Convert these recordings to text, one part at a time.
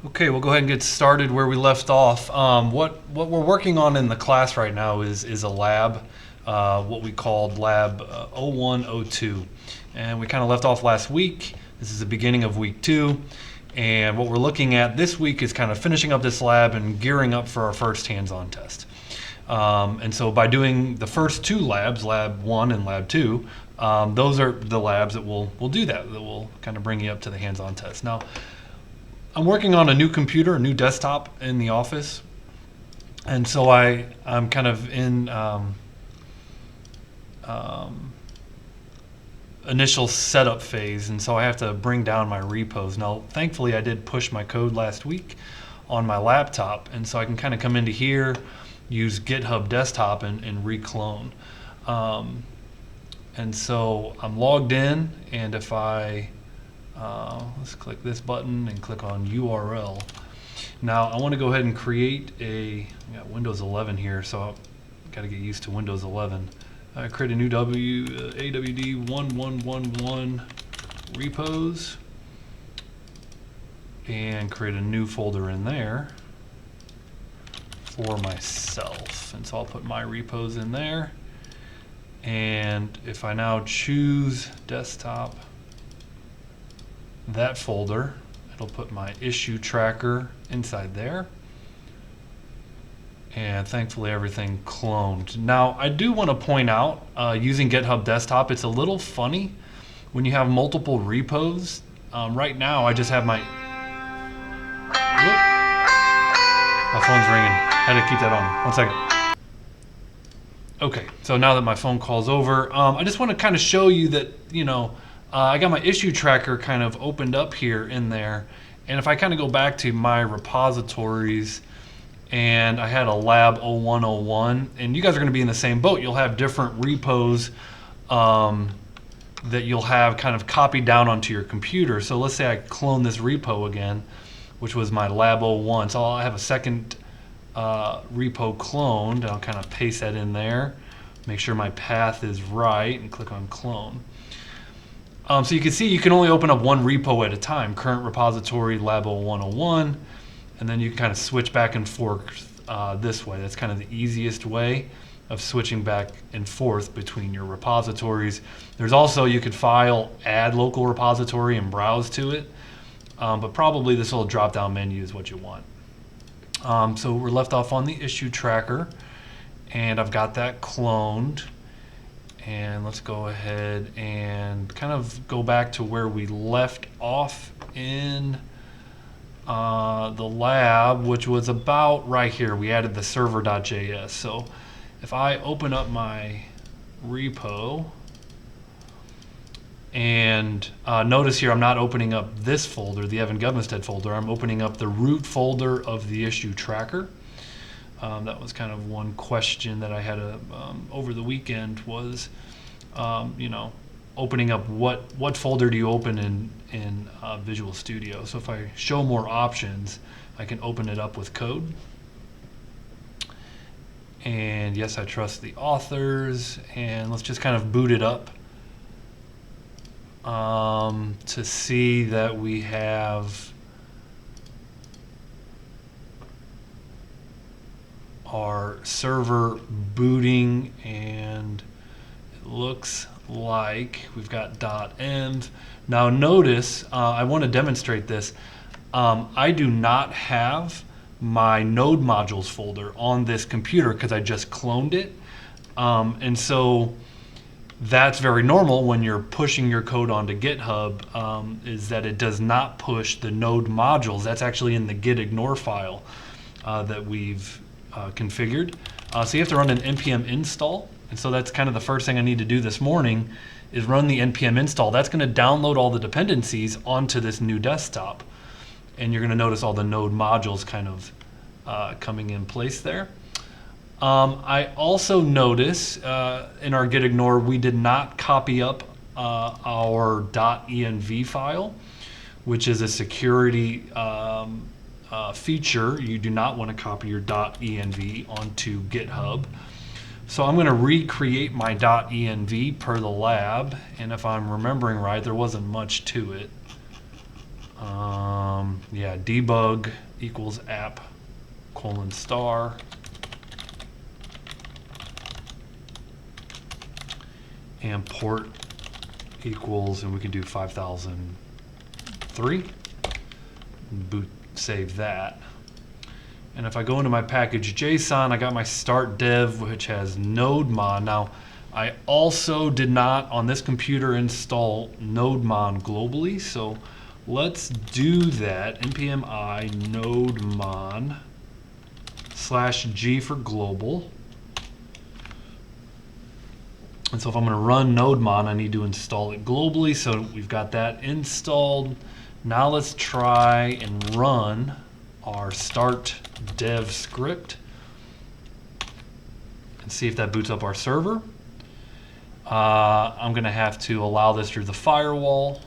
Okay, we'll go ahead and get started where we left off. What we're working on in the class right now is a lab, what we called Lab 0102. And we kind of left off last week. This is the beginning of week 2. And what we're looking at this week is kind of finishing up this lab and gearing up for our first hands-on test. And so by doing the first 2 labs, Lab 1 and Lab 2, those are the labs that we'll do that will kind of bring you up to the hands-on test. Now, I'm working on a new computer, a new desktop in the office, and so I'm kind of in initial setup phase, and so I have to bring down my repos. Now, thankfully, I did push my code last week on my laptop, and so I can kind of come into here, use GitHub Desktop, and reclone. And so I'm logged in, and if I let's click this button and click on URL. Now I want to go ahead and create I got Windows 11 here, so I've got to get used to Windows 11. I create a new AWD1111 repos and create a new folder in there for myself. And so I'll put my repos in there. And if I now choose desktop, that folder, it'll put my issue tracker inside there, and thankfully everything cloned. Now I do want to point out, using GitHub Desktop, it's a little funny when you have multiple repos. Right now I just have my phone's ringing. Had to keep that on. 1 second. Okay, so now that my phone call's over, I just want to kind of show you that, I got my issue tracker kind of opened up here in there, and if I kind of go back to my repositories, and I had a lab 0101, and you guys are going to be in the same boat. You'll have different repos that you'll have kind of copied down onto your computer. So let's say I clone this repo again, which was my lab 01. So I'll have a second repo cloned, and I'll kind of paste that in there, make sure my path is right, and click on clone. So you can see you can only open up one repo at a time, current repository lab 0101, and then you can kind of switch back and forth this way. That's kind of the easiest way of switching back and forth between your repositories. There's also, you could file add local repository and browse to it, but probably this little drop down menu is what you want. So we're left off on the issue tracker, and I've got that cloned. And let's go ahead and kind of go back to where we left off in the lab, which was about right here. We added the server.js. So if I open up my repo, and notice here I'm not opening up this folder, the Evan Gubinstead folder. I'm opening up the root folder of the issue tracker. That was kind of one question that I had over the weekend was, opening up what folder do you open in Visual Studio. So if I show more options, I can open it up with code. And yes, I trust the authors. And let's just kind of boot it up to see that we have our server booting, and it looks like we've got .env. Now notice, I want to demonstrate this. I do not have my node modules folder on this computer because I just cloned it. And so that's very normal when you're pushing your code onto GitHub, is that it does not push the node modules. That's actually in the git ignore file that we've configured. So you have to run an npm install, and so that's kind of the first thing I need to do this morning is run the npm install. That's going to download all the dependencies onto this new desktop, and you're going to notice all the node modules kind of coming in place there. I also notice in our git ignore we did not copy up our .env file, which is a security feature. You do not want to copy your .env onto GitHub. So I'm going to recreate my .env per the lab, and if I'm remembering right, there wasn't much to it. Yeah, yeah, debug equals app :* and port equals, and we can do 5003. Boot, save that. And if I go into my package JSON, I got my start dev, which has nodemon. Now, I also did not on this computer install nodemon globally, so let's do that. npm I nodemon /g for global. And so if I'm going to run nodemon, I need to install it globally. So we've got that installed. Now let's try and run our start dev script and see if that boots up our server. I'm going to have to allow this through the firewall,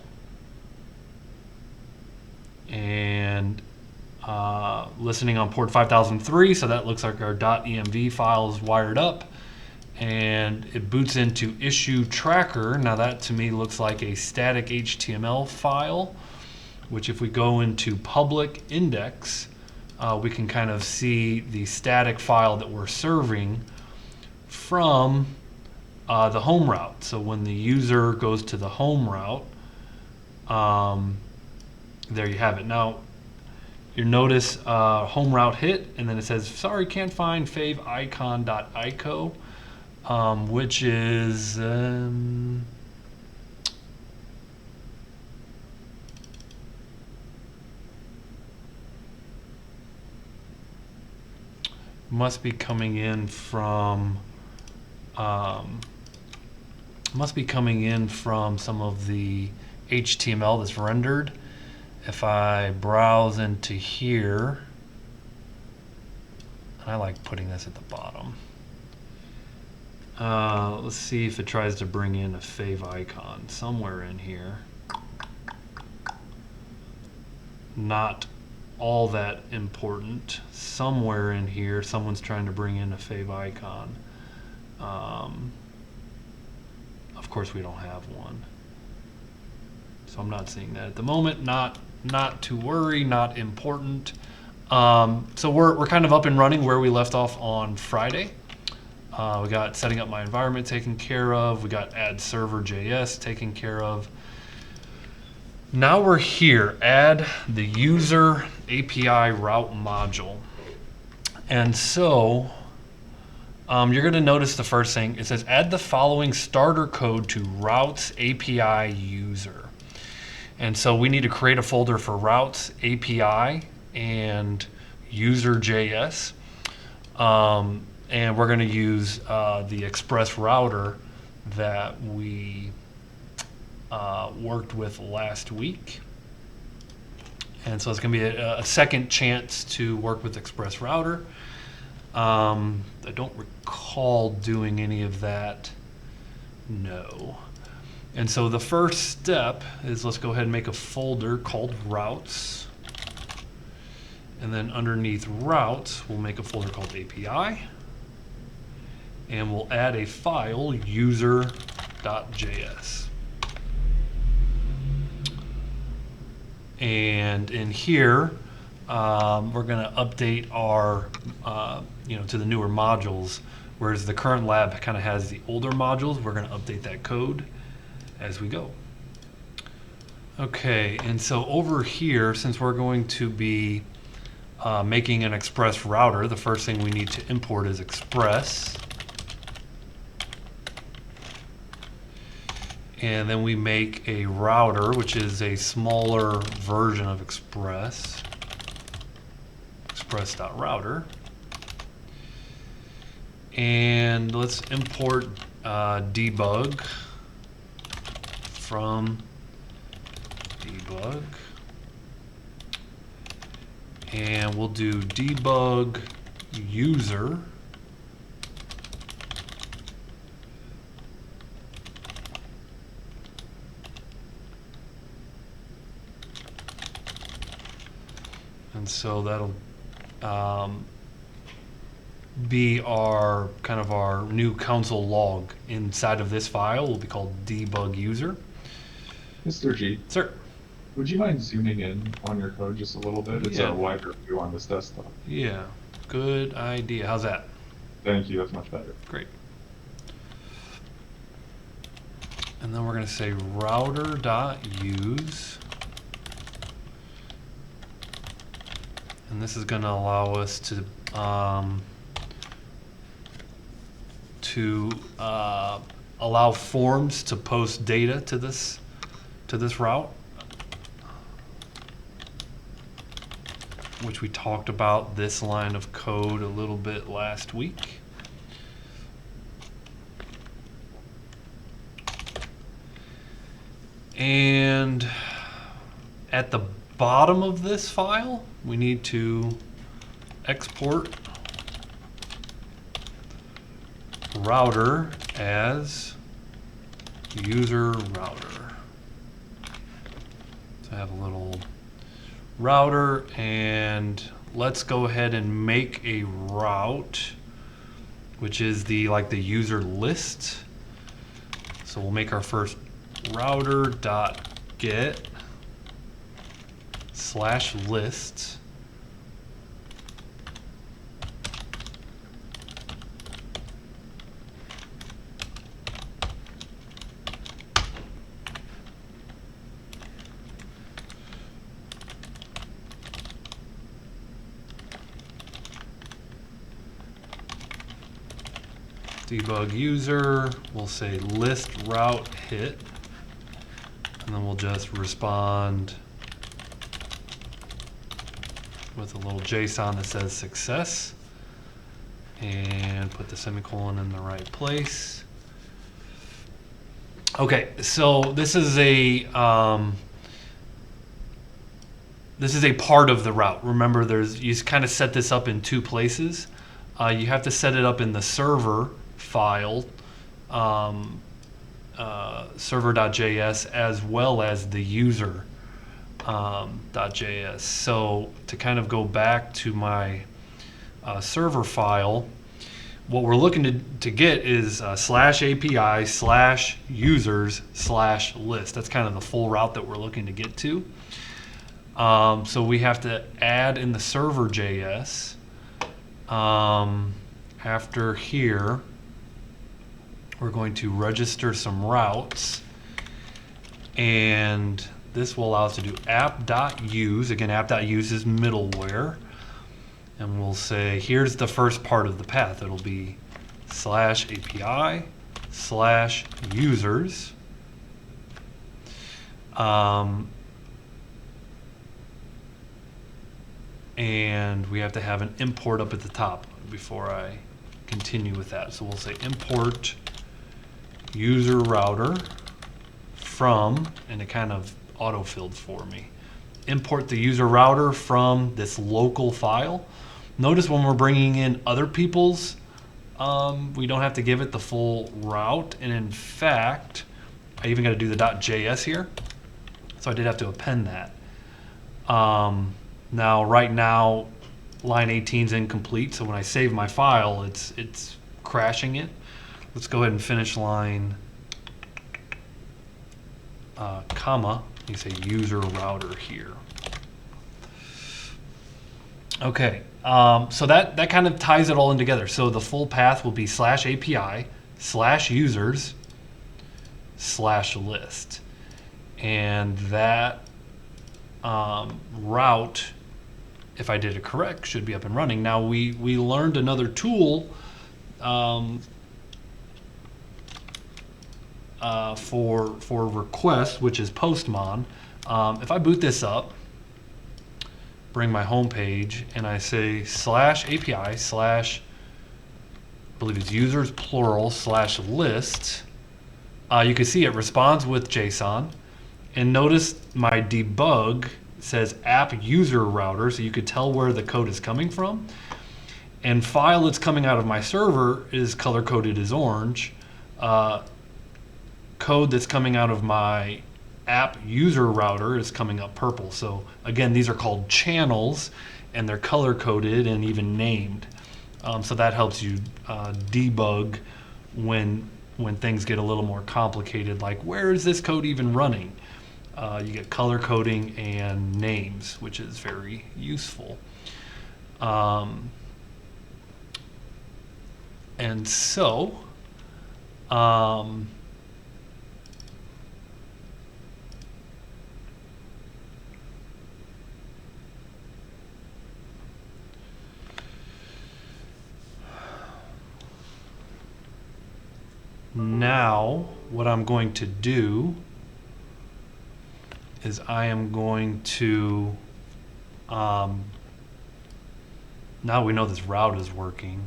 and listening on port 5003, so that looks like our .env file is wired up, and it boots into issue tracker. Now that to me looks like a static HTML file, which if we go into public index, we can kind of see the static file that we're serving from the home route. So when the user goes to the home route, there you have it. Now you notice home route hit, and then it says, sorry, can't find favicon.ico, which is must be coming in from some of the HTML that's rendered. If I browse into here, I like putting this at the bottom. Let's see if it tries to bring in a favicon somewhere in here. Not all that important. Somewhere in here, someone's trying to bring in a favicon. Of course, we don't have one, so I'm not seeing that at the moment. Not to worry, not important. So we're kind of up and running where we left off on Friday. We got setting up my environment taken care of. We got add server.js taken care of. Now we're here, add the user API route module. And so you're going to notice the first thing, it says add the following starter code to routes API user. And so we need to create a folder for routes API and user.js. And we're going to use the express router that we worked with last week. And so it's going to be a second chance to work with express router. I don't recall doing any of that. No. And so the first step is, let's go ahead and make a folder called routes. And then underneath routes, we'll make a folder called API. And we'll add a file, user.js. And in here, we're going to update our, to the newer modules, whereas the current lab kind of has the older modules. We're going to update that code as we go. Okay, and so over here, since we're going to be making an express router, the first thing we need to import is express. And then we make a router, which is a smaller version of express, express.router. And let's import debug from debug. And we'll do debug user. And so that'll be our kind of our new console log. Inside of this file will be called debug user. Mr. G. Sir. Would you mind zooming in on your code just a little bit? It's Yeah. a wider view on this desktop. Yeah. Good idea. How's that? Thank you, that's much better. Great. And then we're going to say router.use. And this is going to allow us to allow forms to post data to this route, which we talked about this line of code a little bit last week. And at the bottom of this file, we need to export router as user router. So I have a little router, and let's go ahead and make a route, which is the user list. So we'll make our first router.get /list. Debug user, we'll say list route hit, and then we'll just respond with a little JSON that says success, and put the semicolon in the right place. Okay, so this is a part of the route. Remember, you kind of set this up in two places. You have to set it up in the server file, server.js, as well as the user .js. So to kind of go back to my server file, what we're looking to get is /API/users/list. That's kind of the full route that we're looking to get to. So we have to add in the server.js. After here, we're going to register some routes, and this will allow us to do app.use. Again, app.use is middleware, and we'll say here's the first part of the path. It'll be /API/users. And we have to have an import up at the top before I continue with that. So we'll say import user router from, and it kind of auto-filled for me. Import the user router from this local file. Notice when we're bringing in other people's, we don't have to give it the full route. And in fact, I even got to do the .js here. So I did have to append that. Now, right now, line 18 is incomplete, so when I save my file, it's crashing it. Let's go ahead and finish line, comma, you say user router here. Okay, so that kind of ties it all in together. So the full path will be /API/users/list. And that route, if I did it correct, should be up and running. Now we learned another tool for requests, which is Postmon. If I boot this up, bring my home page, and I say /API/ I believe it's users plural /list, you can see it responds with JSON. And notice my debug says app user router, so you could tell where the code is coming from. And file that's coming out of my server is color coded as orange. Code that's coming out of my app user router is coming up purple. So again, these are called channels, and they're color coded and even named. So that helps you debug when things get a little more complicated, like where is this code even running? You get color coding and names, which is very useful. And so, now what I'm going to do is I am going to, now we know this route is working.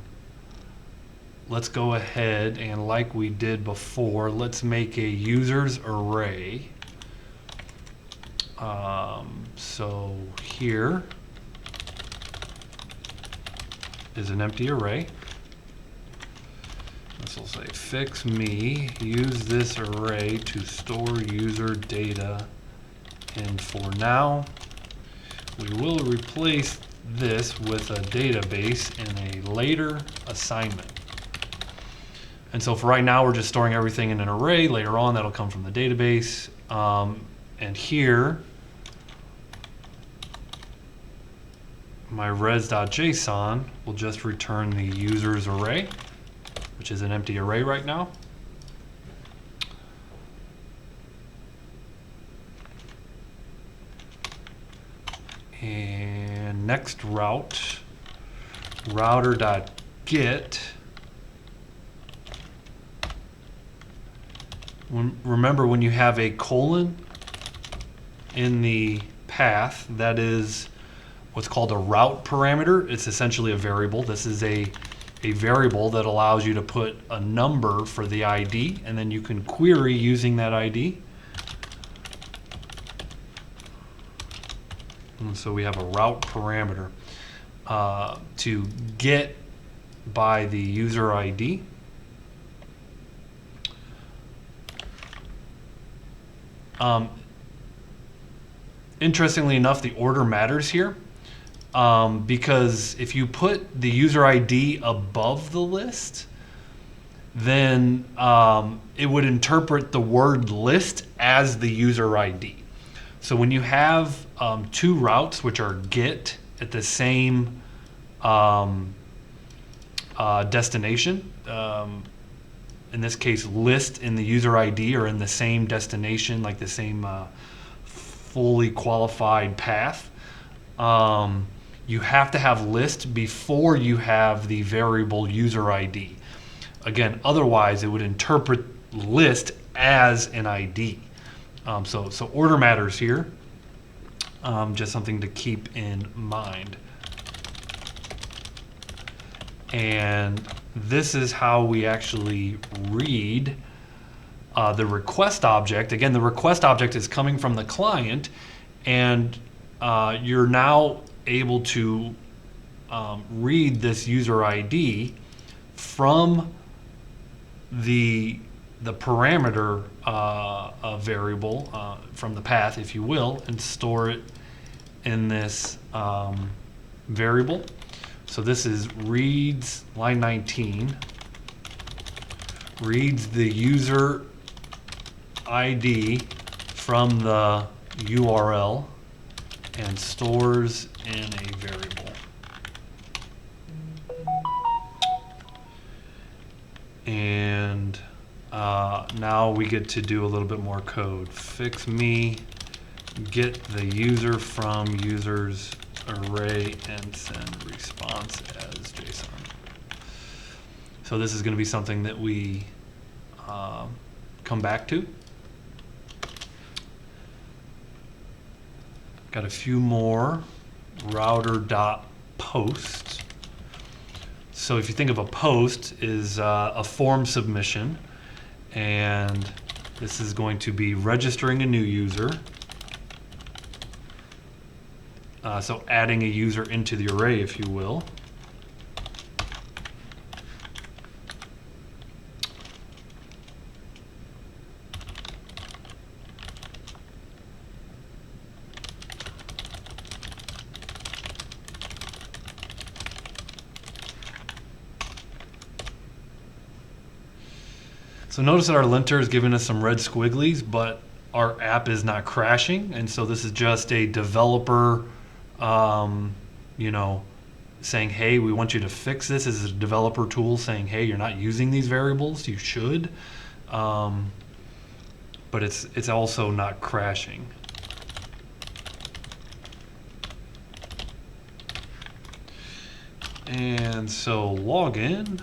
Let's go ahead and, like we did before, let's make a users array. So here is an empty array. This will say fix me, use this array to store user data, and for now we will replace this with a database in a later assignment. And so for right now, we're just storing everything in an array. Later on, that'll come from the database. And here, my res.json will just return the users array, which is an empty array right now. And next route, router.get. Remember, when you have a colon in the path, that is what's called a route parameter. It's essentially a variable. This is a variable that allows you to put a number for the ID, and then you can query using that ID. And so we have a route parameter to get by the user ID. Interestingly enough, the order matters here, because if you put the user ID above the list, then it would interpret the word list as the user ID. So when you have two routes which are get at the same destination, in this case list in the user ID are in the same destination, like the same fully qualified path, you have to have list before you have the variable user ID. Again, otherwise it would interpret list as an ID. So order matters here, just something to keep in mind. And this is how we actually read the request object. Again, the request object is coming from the client, and you're now able to read this user ID from the parameter variable from the path, if you will, and store it in this variable. So this is reads, line 19, reads the user ID from the URL and stores in a variable. And now we get to do a little bit more code. Fix me, get the user from users array and send response as JSON. So this is going to be something that we come back to. Got a few more. Router.post. So if you think of a post is a form submission, and this is going to be registering a new user. So adding a user into the array, if you will. So notice that our linter is giving us some red squigglies, but our app is not crashing, and so this is just a developer, you know, saying, hey, we want you to fix this. This is a developer tool saying, hey, you're not using these variables. You should. But it's also not crashing. And so login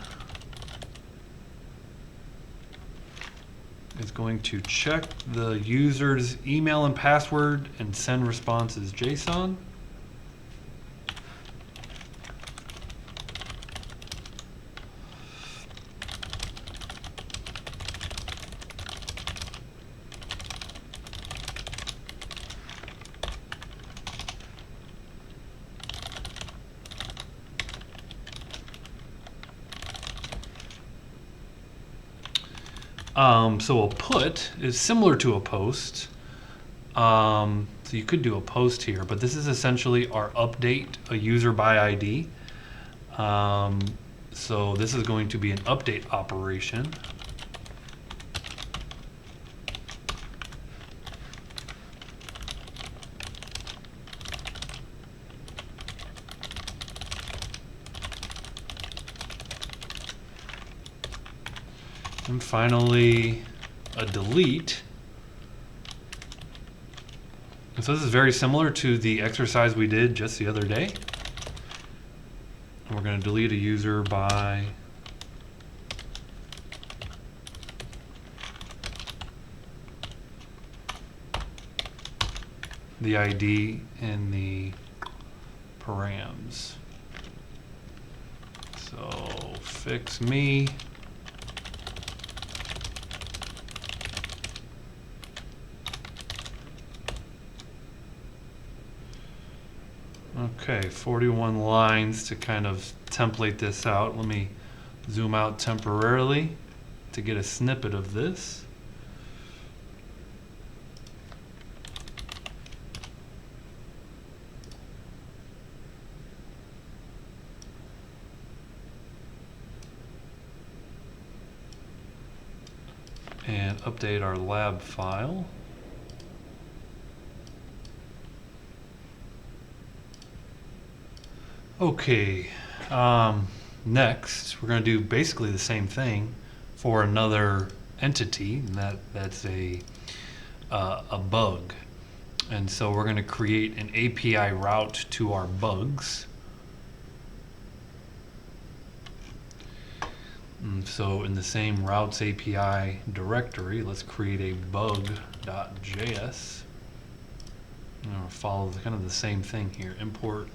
is going to check the user's email and password and send responses JSON. So a put is similar to a post. So you could do a post here, but this is essentially our update a user by ID. So this is going to be an update operation. And finally, a delete. And so this is very similar to the exercise we did just the other day. And we're going to delete a user by the ID and the params. So fix me. Okay, 41 lines to kind of template this out. Let me zoom out temporarily to get a snippet of this. And update our lab file. Okay, next we're going to do basically the same thing for another entity, and that's a bug. And so we're going to create an API route to our bugs. And so in the same routes API directory, let's create a bug.js. And we'll follow kind of the same thing here. Import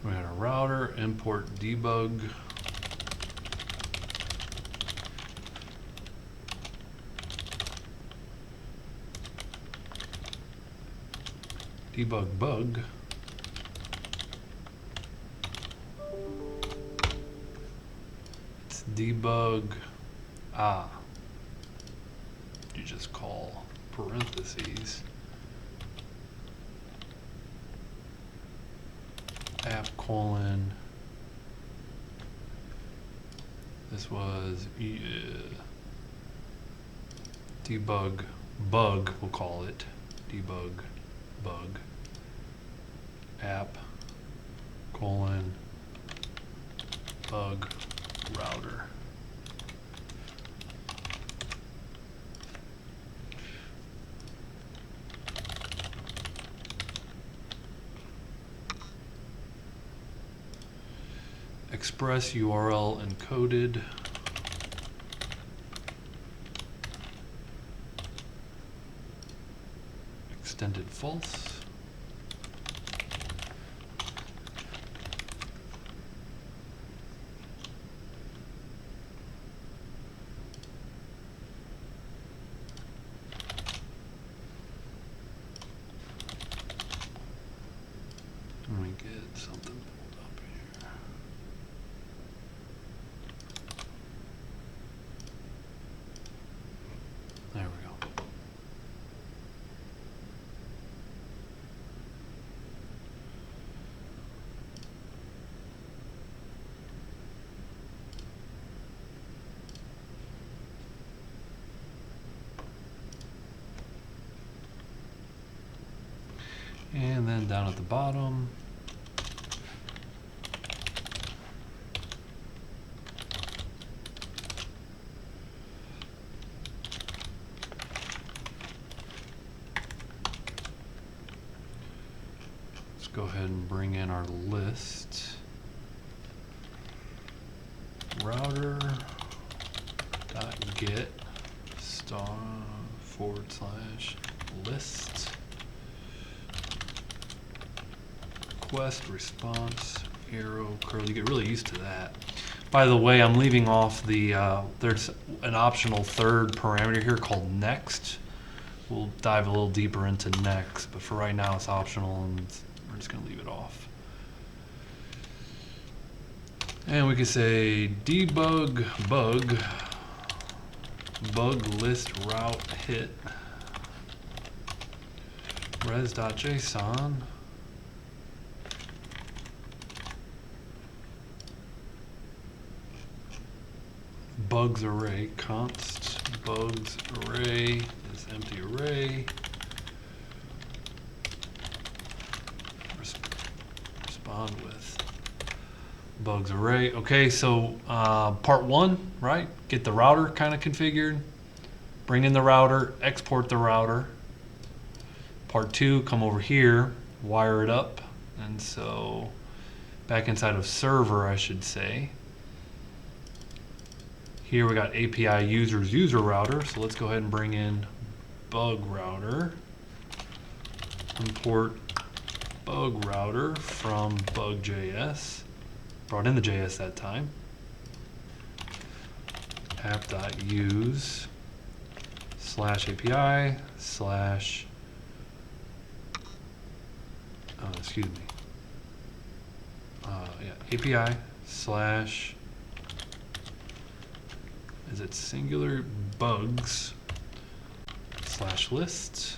we had a router, import debug. Debug bug. It's debug. You just call parentheses. App : this was debug bug, we'll call it debug bug app : bug router. Express URL encoded. Extended false. Let me get something pulled up here. There we go. And then down at the bottom, let's go ahead and bring in our list. Router dot get star / list request response arrow curl. You get really used to that. By the way, I'm leaving off the there's an optional third parameter here called next. We'll dive a little deeper into next, but for right now it's optional and we're just going to leave it off. And we can say debug bug list route hit res.json bugs array const bugs array is empty array respond with bugs array. Okay, so part one, right? Get the router kind of configured, bring in the router, export the router. Part two, come over here, wire it up, and so back inside of server, I should say. Here we got API users user router, so let's go ahead and bring in bug router. Import bug router from bug.js. Brought in the JS that time. app.use /API / excuse me. API / is it singular bugs /list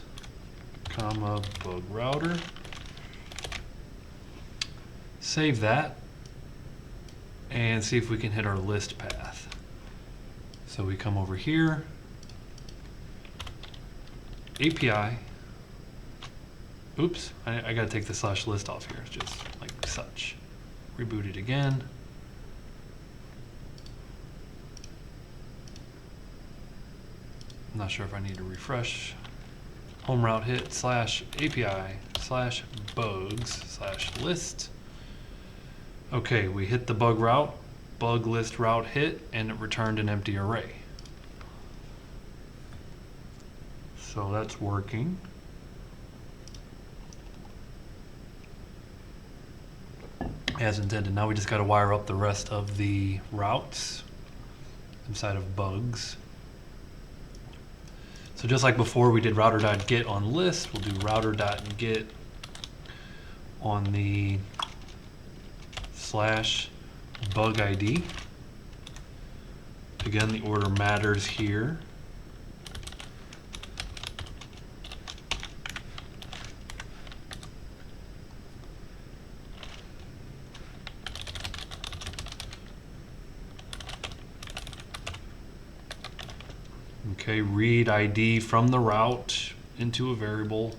comma bug router. Save that and see if we can hit our list path. So we come over here, API. Oops, I gotta take the /list off here, just like such. Reboot it again. I'm not sure if I need to refresh. Home route hit /API /bugs /list. Okay, we hit the bug route, bug list route hit, and it returned an empty array. So that's working. As intended. Now we just got to wire up the rest of the routes inside of bugs. So just like before, we did router.get on list, we'll do router.get on the /bug ID. Again, the order matters here. Okay, read ID from the route into a variable.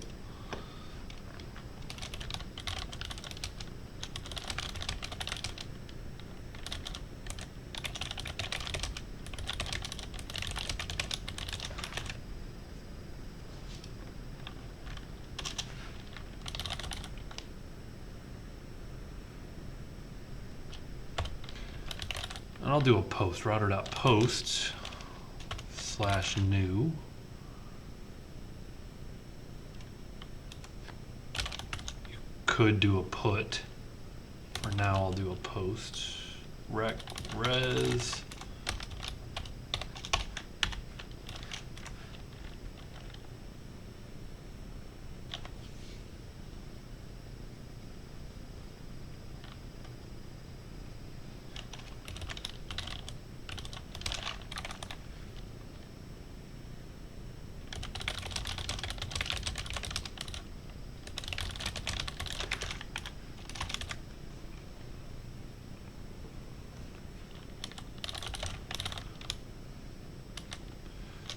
And I'll do a post, router.post /new. You could do a put. For now, I'll do a post. Rec res.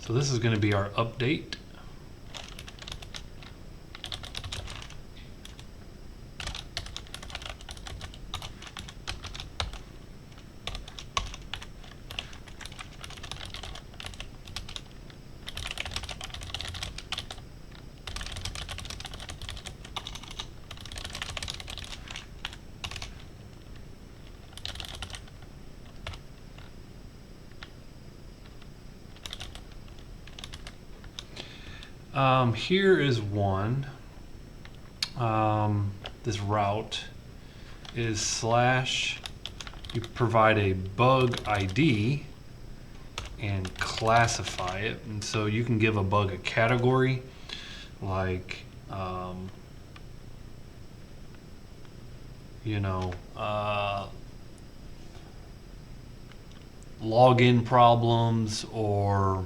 So this is going to be our update. Here is one. This route is slash, you provide a bug ID and classify it. And so you can give a bug a category like, login problems or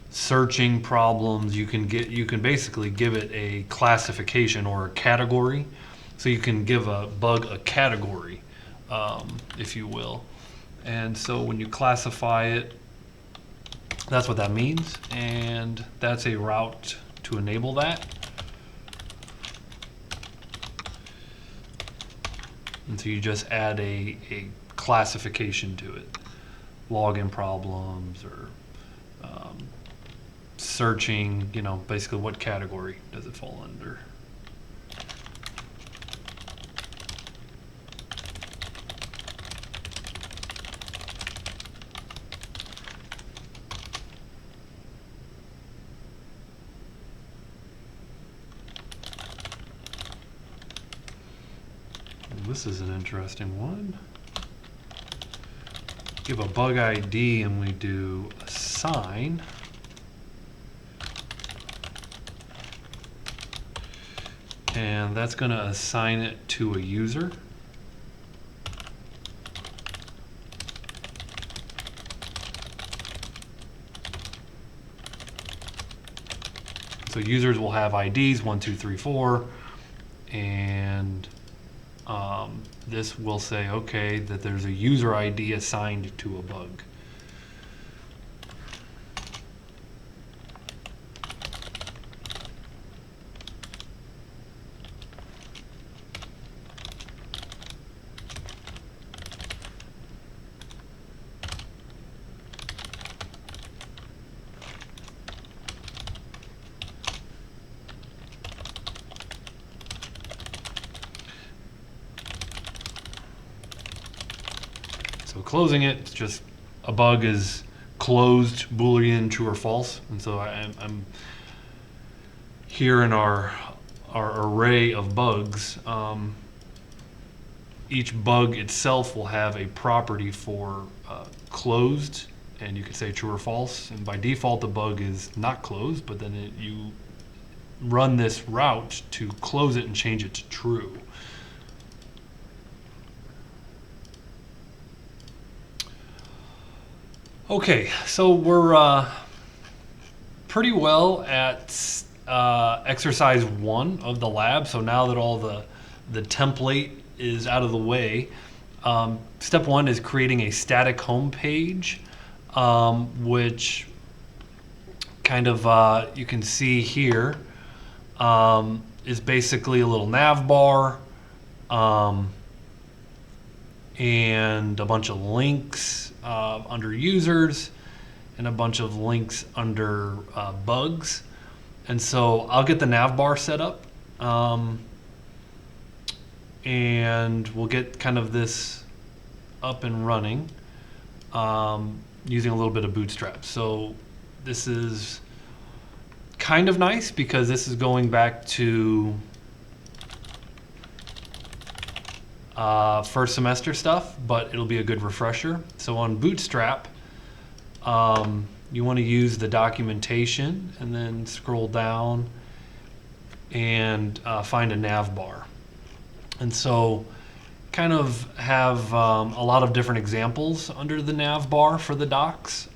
searching problems. You can basically give it a classification or a category. So you can give a bug a category, if you will. And so when you classify it, that's what that means, and that's a route to enable that. And so you just add a classification to it. Login problems or searching, basically what category does it fall under. This is an interesting one. Give a bug ID and we do assign. And that's going to assign it to a user. So users will have IDs 1, 2, 3, 4, and this will say, okay, that there's a user ID assigned to a bug. So closing it, it's just a bug is closed, Boolean, true or false. And so I'm here in our array of bugs. Each bug itself will have a property for closed, and you could say true or false. And by default, the bug is not closed, but then you run this route to close it and change it to true. Okay, so we're pretty well at exercise 1 of the lab. So now that all the template is out of the way, step 1 is creating a static home page, which kind of you can see here is basically a little nav bar and a bunch of links under users and a bunch of links under bugs. And so I'll get the nav bar set up and we'll get kind of this up and running using a little bit of Bootstrap. So this is kind of nice because this is going back to first semester stuff, but it'll be a good refresher. So on Bootstrap, you want to use the documentation and then scroll down and find a nav bar. And so kind of have a lot of different examples under the nav bar for the docs.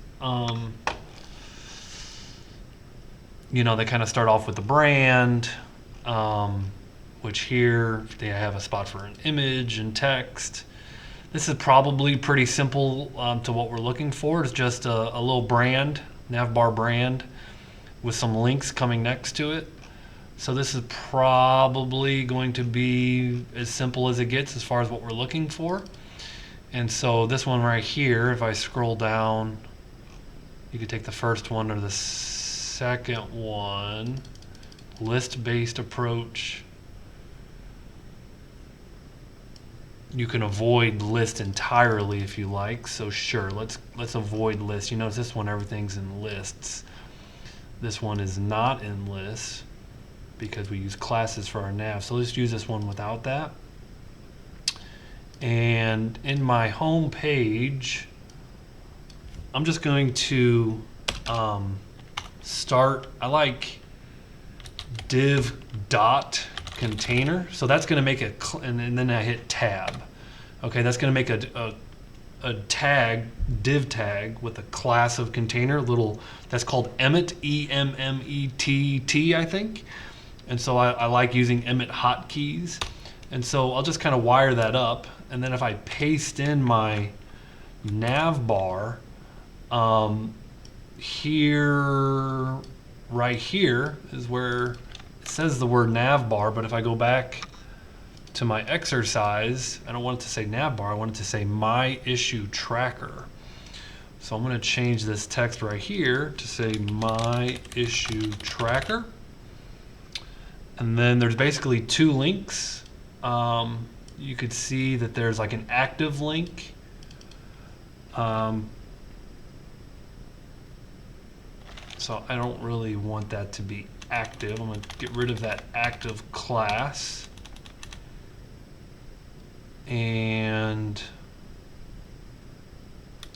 They kind of start off with the brand, which here they have a spot for an image and text. This is probably pretty simple to what we're looking for. It's just a little brand, navbar brand, with some links coming next to it. So this is probably going to be as simple as it gets as far as what we're looking for. And so this one right here, if I scroll down, you could take the first one or the second one, list-based approach. You can avoid list entirely if you like. So sure, let's avoid list. You notice this one, everything's in lists. This one is not in lists because we use classes for our nav. So let's use this one without that. And in my home page, I'm just going to start, I like div dot container. So that's going to make and then I hit tab. Okay, that's going to make a tag, div tag with a class of container, that's called Emmet, E-M-M-E-T-T, I think. And so I like using Emmet hotkeys. And so I'll just kind of wire that up. And then if I paste in my nav bar, here, right here is where it says the word nav bar, but if I go back to my exercise, I don't want it to say nav bar, I want it to say my issue tracker. So I'm going to change this text right here to say my issue tracker. And then there's basically two links. You could see that there's like an active link. So I don't really want that to be active. I'm going to get rid of that active class. And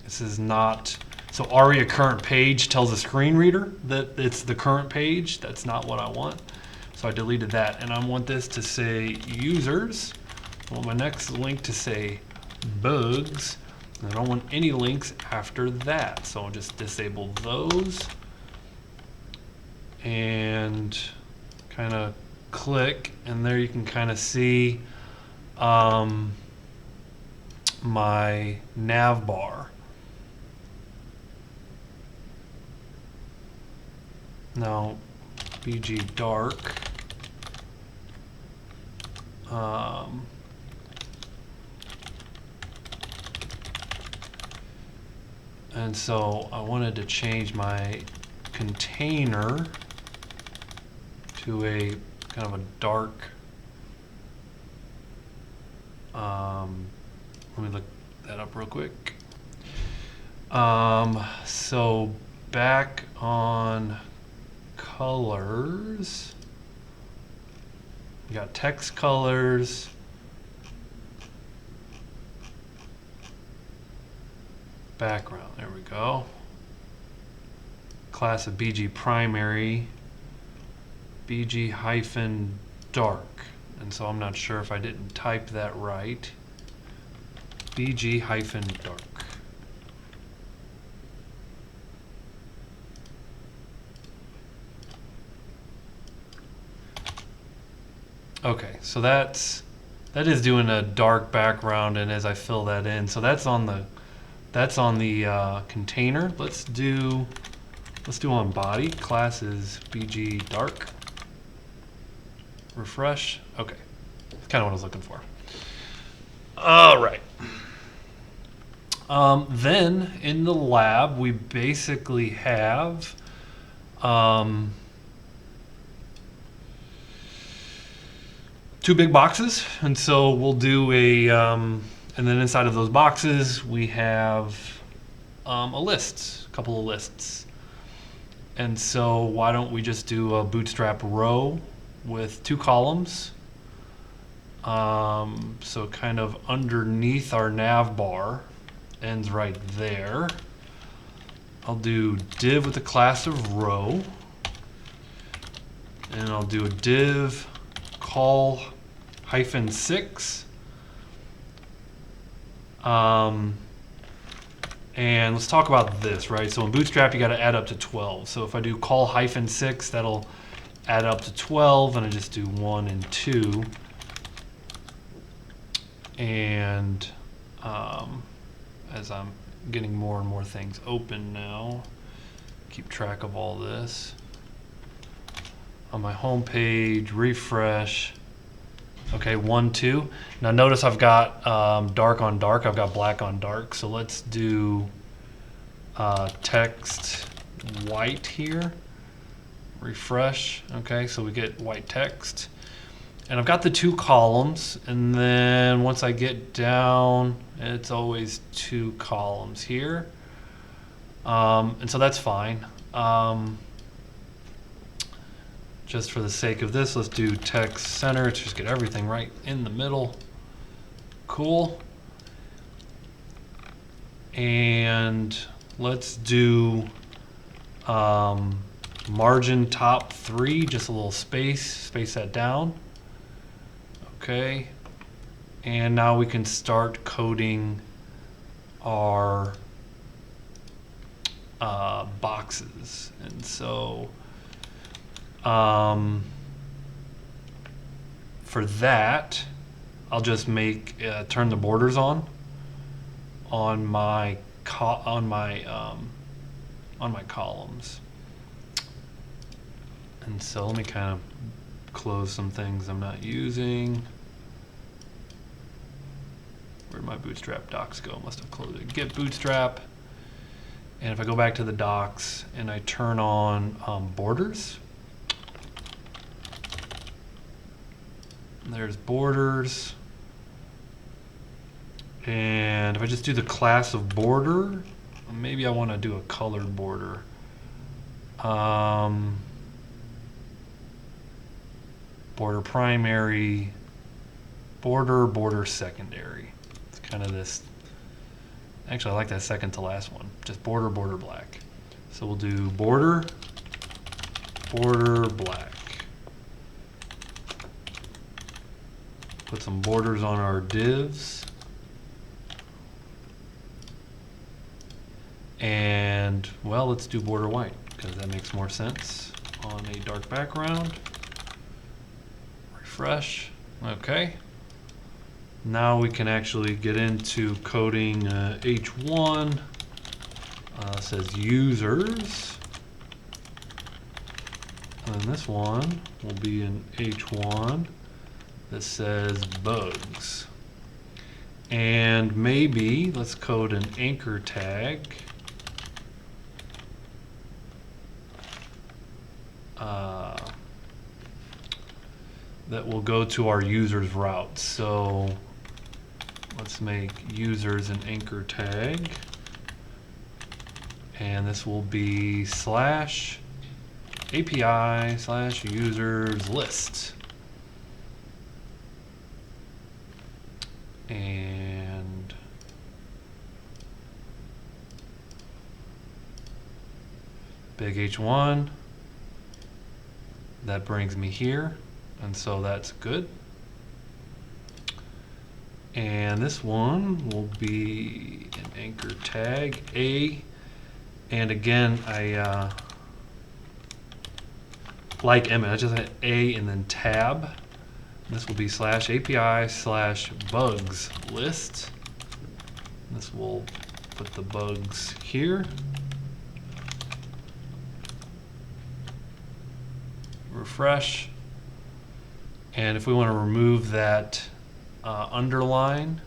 this is not, so ARIA current page tells the screen reader that it's the current page. That's not what I want. So I deleted that, and I want this to say users. I want my next link to say bugs. And I don't want any links after that. So I'll just disable those and kind of click, and there you can kind of see my nav bar. Now, BG dark. And so I wanted to change my container to a kind of a dark, let me look that up real quick. So back on colors, we got text colors, background, there we go. Class of BG primary, BG hyphen dark. And so I'm not sure if I didn't type that right. BG hyphen dark. Okay, so that is doing a dark background, and as I fill that in, so that's on the container. Let's do on body. Class is BG dark. Refresh. Okay, that's kind of what I was looking for. All right. Then in the lab, we basically have two big boxes, and so we'll do and then inside of those boxes we have a couple of lists. And so why don't we just do a bootstrap row with two columns. So kind of underneath our nav bar, ends right there. I'll do div with the class of row, and I'll do a div call -6. And let's talk about this, right? So in Bootstrap, you got to add up to 12. So if I do call -6, that'll add up to 12, and I just do 1 and 2. And as I'm getting more and more things open now, keep track of all this. On my home page, refresh. Okay, 1, 2. Now notice I've got dark on dark, I've got black on dark. So let's do text white here. Refresh. Okay, so we get white text. And I've got the two columns, and then once I get down, it's always two columns here. And so that's fine. just for the sake of this, let's do text center to just get everything right in the middle. Cool. And let's do margin top 3, just a little space that down. Okay. And now we can start coding our boxes. And so for that, I'll just make turn the borders on my columns. And so let me kind of close some things I'm not using. Where'd my Bootstrap docs go? Must have closed it. Get Bootstrap. And if I go back to the docs and I turn on borders, there's borders. And if I just do the class of border, maybe I want to do a colored border. Border primary, border secondary. It's kind of this. Actually, I like that second to last one. Just border black. So we'll do border black. Put some borders on our divs. And, well, let's do border white, because that makes more sense on a dark background. Refresh. Okay. Now we can actually get into coding H1. Says users. And this one will be in H1 that says bugs. And maybe let's code an anchor tag. That will go to our users route. So let's make users an anchor tag. And this will be slash API slash users list. And big H1. That brings me here. And so that's good. And this one will be an anchor tag A. And again, I like Emmett, I just had A and then tab. This will be slash API slash bugs list. This will put the bugs here. Refresh. And if we want to remove that underline,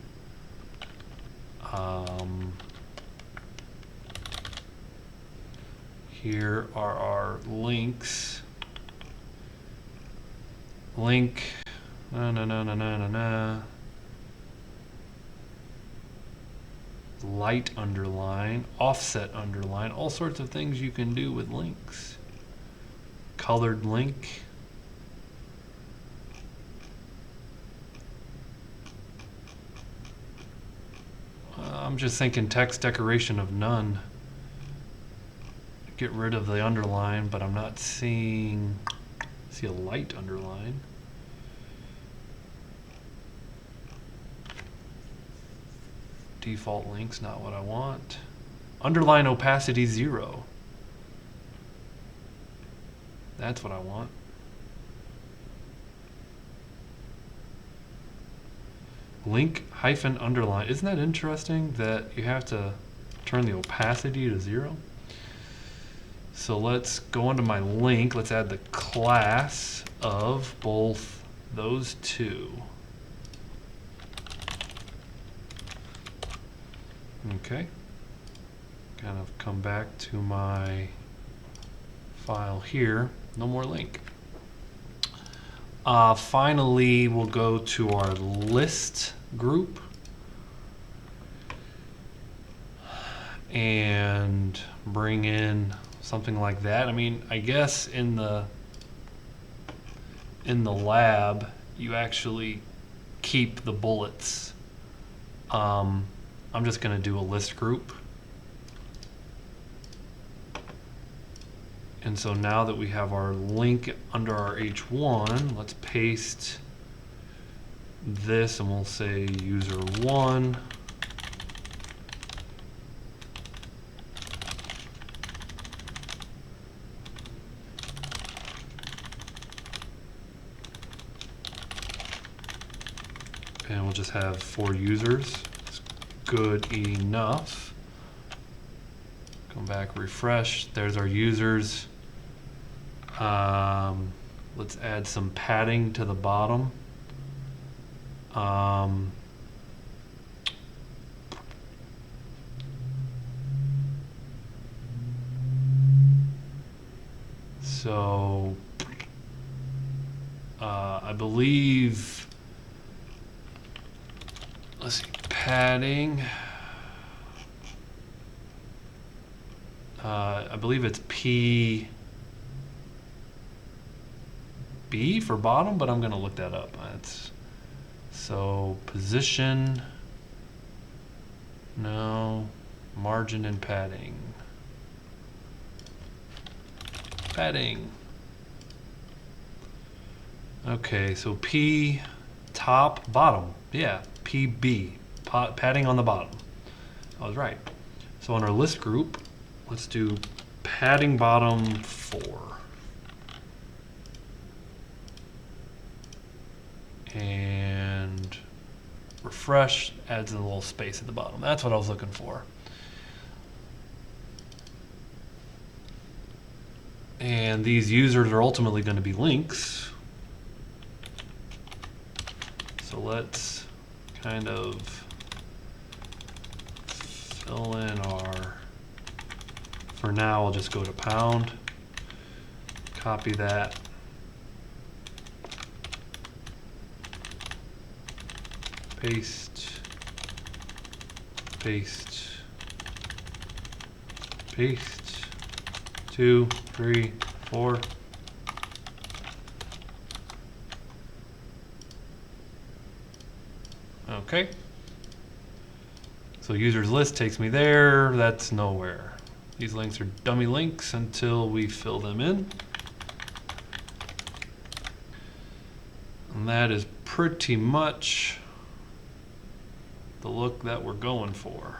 here are our links. Link, light underline, offset underline, all sorts of things you can do with links. Colored link. I'm just thinking text decoration of none. Get rid of the underline, but I'm not seeing, see a light underline. Default link's not what I want. Underline opacity 0. That's what I want. Link hyphen underline. Isn't that interesting that you have to turn the opacity to 0? So let's go into my link. Let's add the class of both those two. Okay. Kind of come back to my file here. No more link. Finally, we'll go to our list group and bring in something like that. I mean, I guess in the in the lab, you actually keep the bullets. I'm just going to do a list group. And so now that we have our link under our H1, let's paste this and we'll say user 1. And we'll just have 4 users. It's good enough. Come back, refresh. There's our users. Let's add some padding to the bottom. So I believe, let's see, padding. I believe it's PB for bottom, but I'm going to look that up. So position, no, margin and padding. Padding. Okay, so P top bottom. Yeah, PB, padding on the bottom. I was right. So on our list group, let's do padding bottom 4. And refresh, adds a little space at the bottom. That's what I was looking for. And these users are ultimately going to be links. So let's kind of fill in our, for now I'll just go to pound, copy that, paste, paste, paste, 2, 3, 4. Okay. So users list takes me there. That's nowhere. These links are dummy links until we fill them in. And that is pretty much the look that we're going for.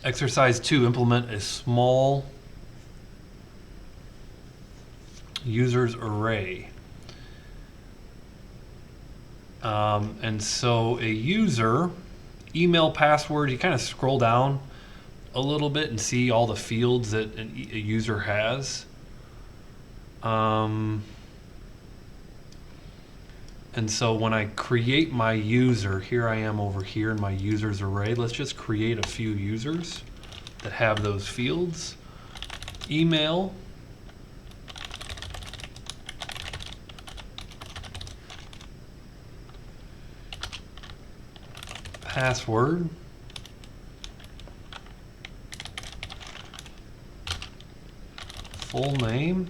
Exercise 2, implement a small users array. And so a user, email, password, you kind of scroll down a little bit and see all the fields that a user has. And so when I create my user, here I am over here in my users array. Let's just create a few users that have those fields. Email. Password. Full name.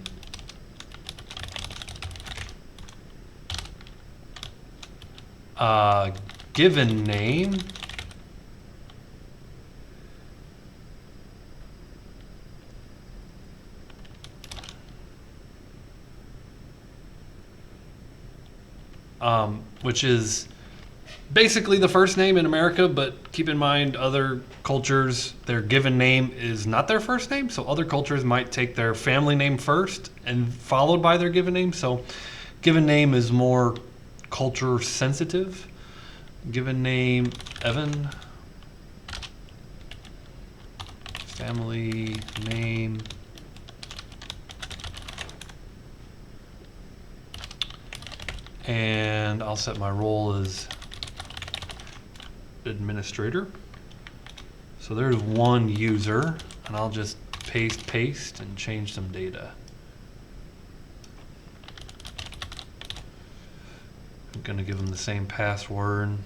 Given name. Which is basically the first name in America, but keep in mind other cultures, their given name is not their first name. So other cultures might take their family name first and followed by their given name. So given name is more culture sensitive. Given name, Evan. Family name. And I'll set my role as administrator. So there's one user, and I'll just paste and change some data. going to give them the same password.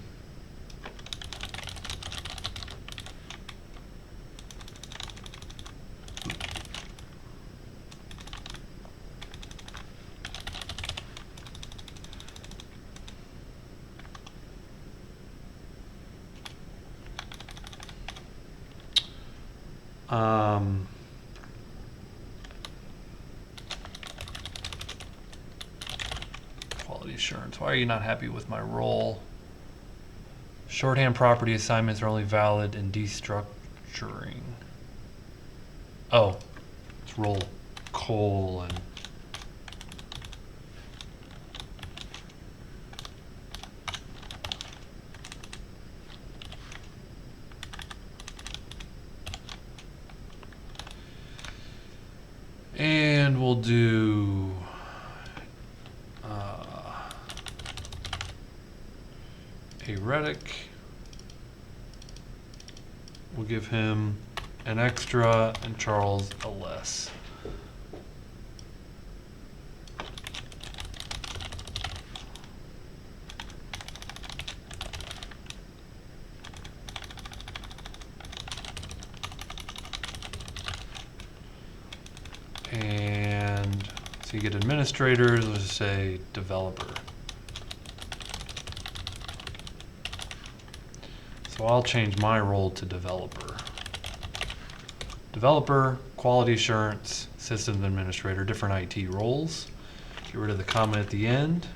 Quality assurance. Why are you not happy with my role? Shorthand property assignments are only valid in destructuring. Oh, it's roll colon. And we'll do a Redick. We'll give him an extra and Charles a less. And so you get administrators, let's just say developer. So I'll change my role to developer. Developer, quality assurance, systems administrator, different IT roles. Get rid of the comma at the end.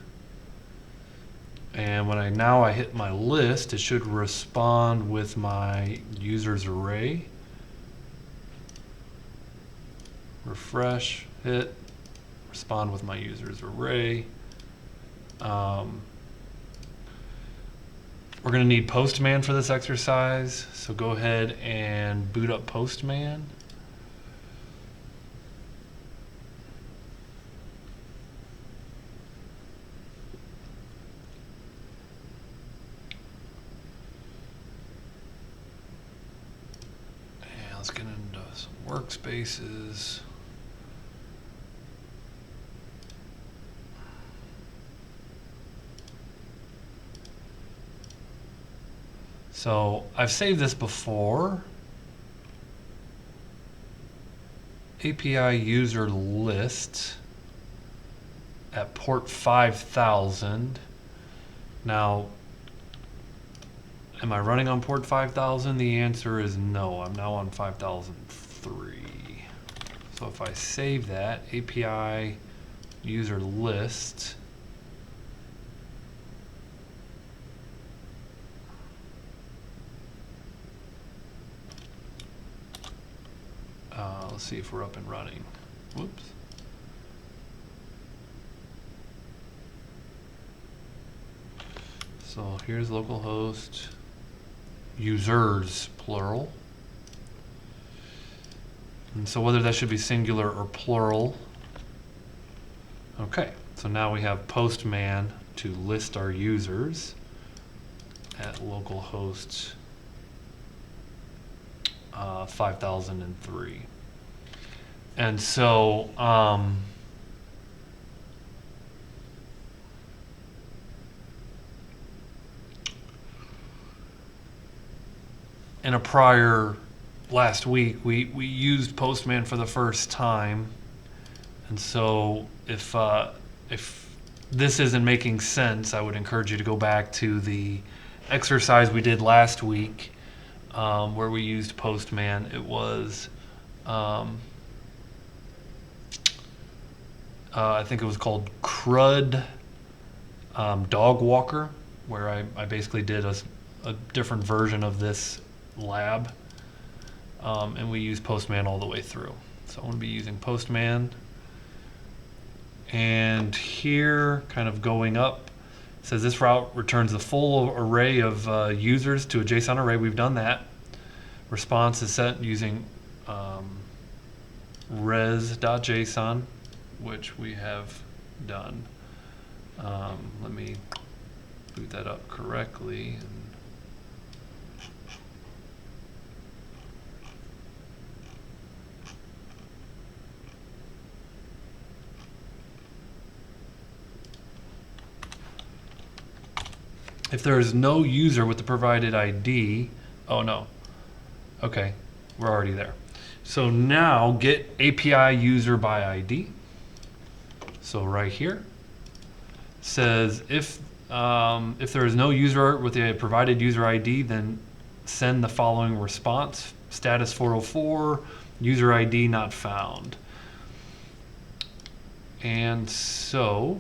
And when I hit my list, it should respond with my users array. Refresh, hit, respond with my users array. We're going to need Postman for this exercise, so go ahead and boot up Postman. And let's get into some workspaces. So I've saved this before. API user list at port 5000. Now, am I running on port 5000? The answer is no. I'm now on 5003. So if I save that, API user list, let's see if we're up and running. Whoops. So here's localhost, users, plural. And so whether that should be singular or plural. Okay, so now we have Postman to list our users at localhost 5003. And so in a prior last week, we used Postman for the first time. And so if this isn't making sense, I would encourage you to go back to the exercise we did last week where we used Postman. It was I think it was called CRUD Dog Walker, where I basically did a different version of this lab, and we use Postman all the way through. So I'm going to be using Postman. And here, kind of going up, it says this route returns the full array of users to a JSON array. We've done that. Response is set using res.json, which we have done. Let me boot that up correctly. If there is no user with the provided ID, oh no, okay, we're already there. So now get API user by ID. So right here says if there is no user with a provided user ID, then send the following response: status 404, user ID not found. And so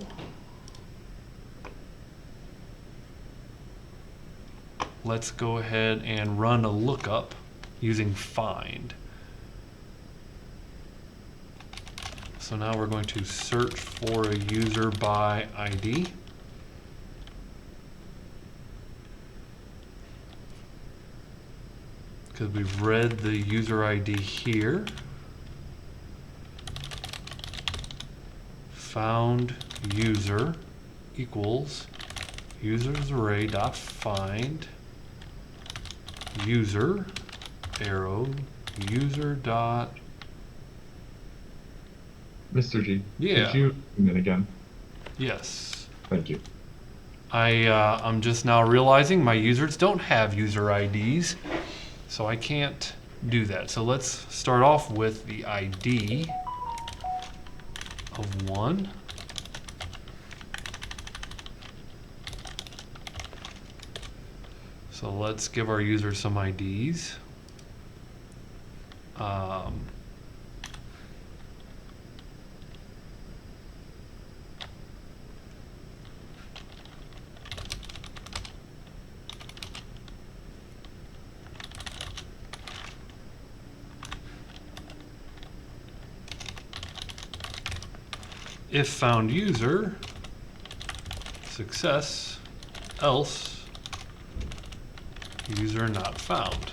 let's go ahead and run a lookup using find. So now we're going to search for a user by ID. Because we've read the user ID here. Found user equals users array dot find user arrow user dot. Mr. G, Yeah. could you zoom in again? Yes. Thank you. I'm just now realizing my users don't have user IDs, so I can't do that. So let's start off with the ID of 1. So let's give our users some IDs. If found user, success, else, user not found.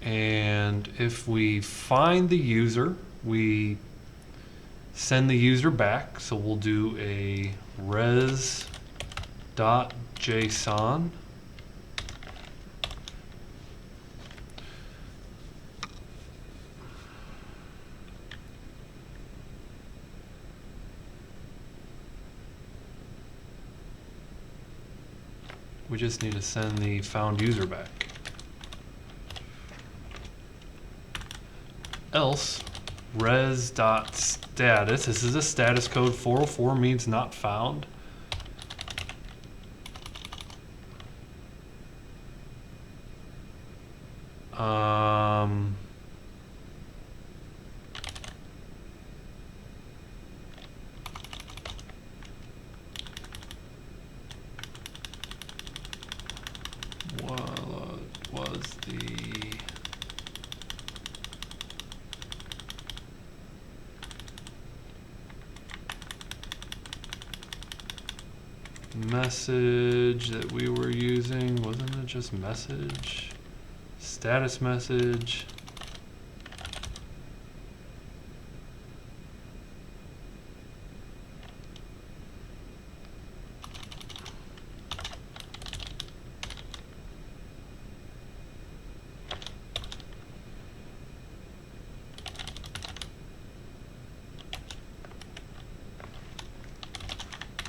And if we find the user, we send the user back. So we'll do a res.json. We just need to send the found user back. Else res.status. This is a status code. 404 means not found. What was the message that we were using? Wasn't it just message? Status message.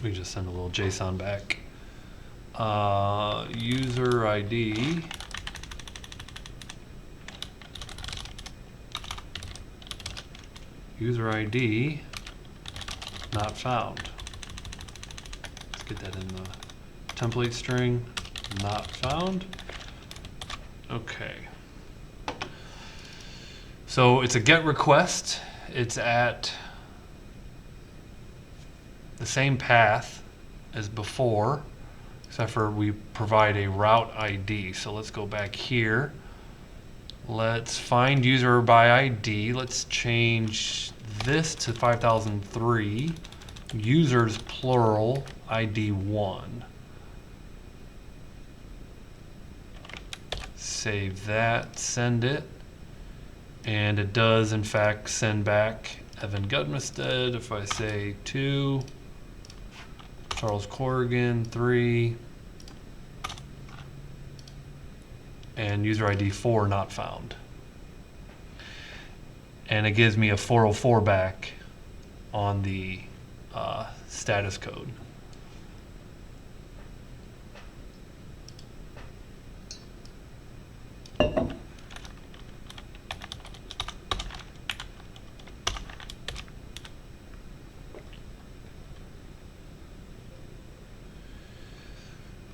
We just send a little JSON back. User ID. User ID not found. Let's get that in the template string. Not found. Okay. So it's a GET request. It's at the same path as before, except for we provide a route ID. So let's go back here. Let's find user by ID. Let's change this to 5003. Users plural, ID 1. Save that, send it. And it does in fact send back Evan Gudmestad. If I say 2, Charles Corrigan 3, and user ID 4 not found. And it gives me a 404 back on the status code.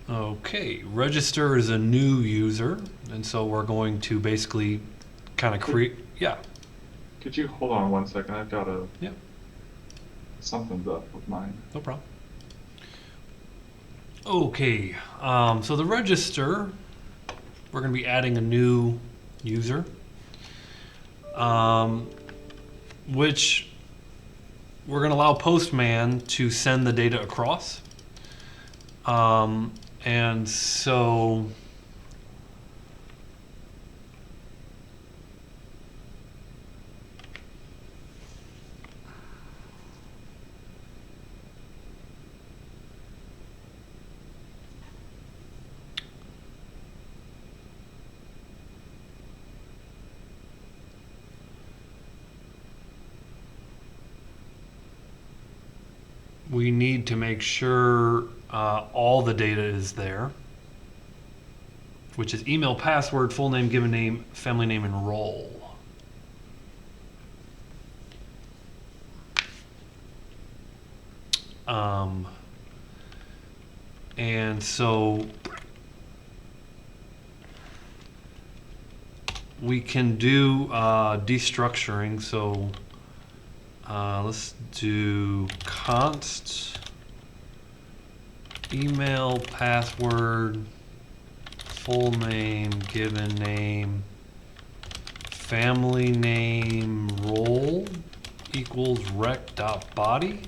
Okay, register is a new user, and so we're going to basically kind of create, yeah. Could you hold on 1 second? I've got a Yeah, something's up with mine. no problem. Okay, so the register, we're going to be adding a new user, which we're going to allow Postman to send the data across. And so we need to make sure all the data is there, which is email, password, full name, given name, family name, and role. And so we can do destructuring. So let's do const email, password, full name, given name, family name, role equals rec.body.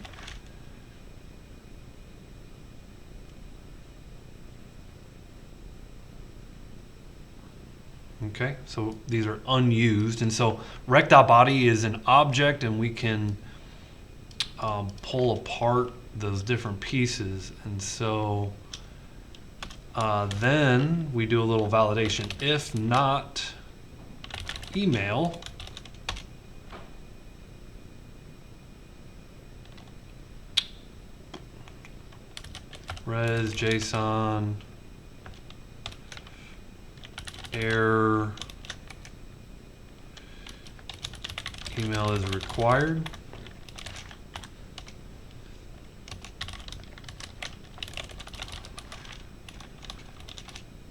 Okay, so these are unused, and so rec.body is an object, and we can pull apart those different pieces, and so then we do a little validation. If not email, res JSON error, email is required.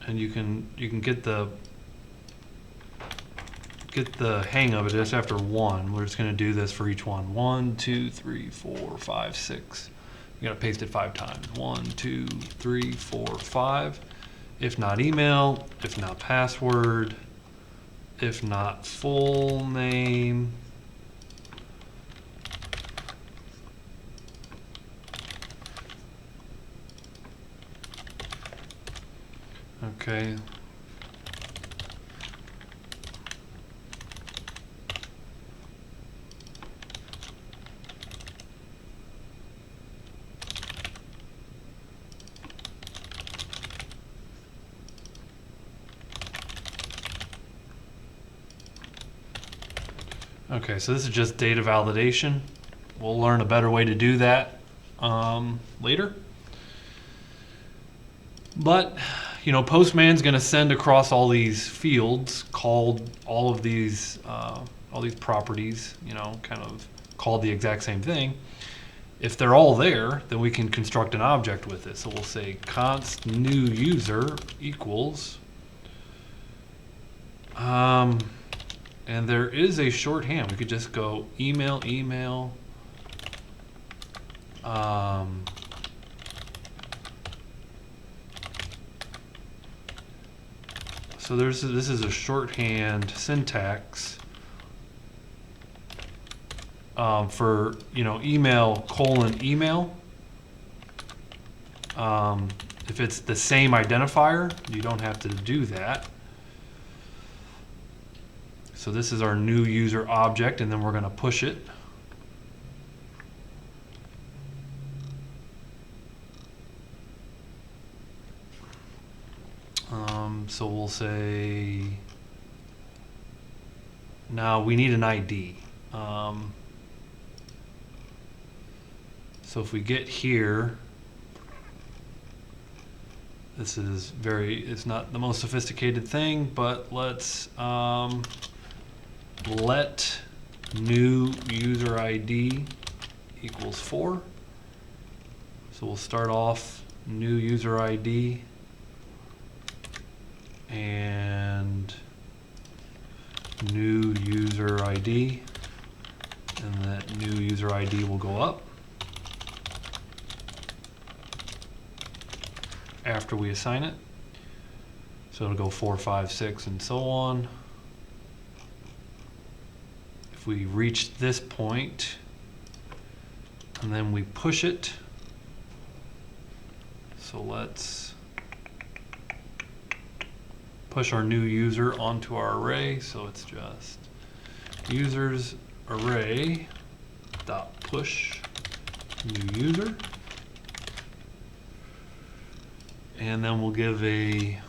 And you can get the hang of it just after one. We're just going to do this for each one. 1, 2, 3, 4, 5, 6. You got to paste it 5 times. 1, 2, 3, 4, 5. If not email, if not password, if not full name, okay. Okay, so this is just data validation. We'll learn a better way to do that later. But, you know, Postman's going to send across all these fields called all these properties, you know, kind of called the exact same thing. If they're all there, then we can construct an object with it. So we'll say const new user equals, and there is a shorthand. We could just go email, email. So this is a shorthand syntax for, you know, email colon email. If it's the same identifier, you don't have to do that. So this is our new user object, and then we're going to push it. So we'll say, now we need an ID. So So if we get here, this is it's not the most sophisticated thing, but let's let new user ID equals 4. So we'll start off new user ID and new user ID, and that new user ID will go up after we assign it. So it'll go 4, 5, 6, and so on. If we reach this point and then we push it, so let's push our new user onto our array. So it's just users array dot push new user, and then we'll give a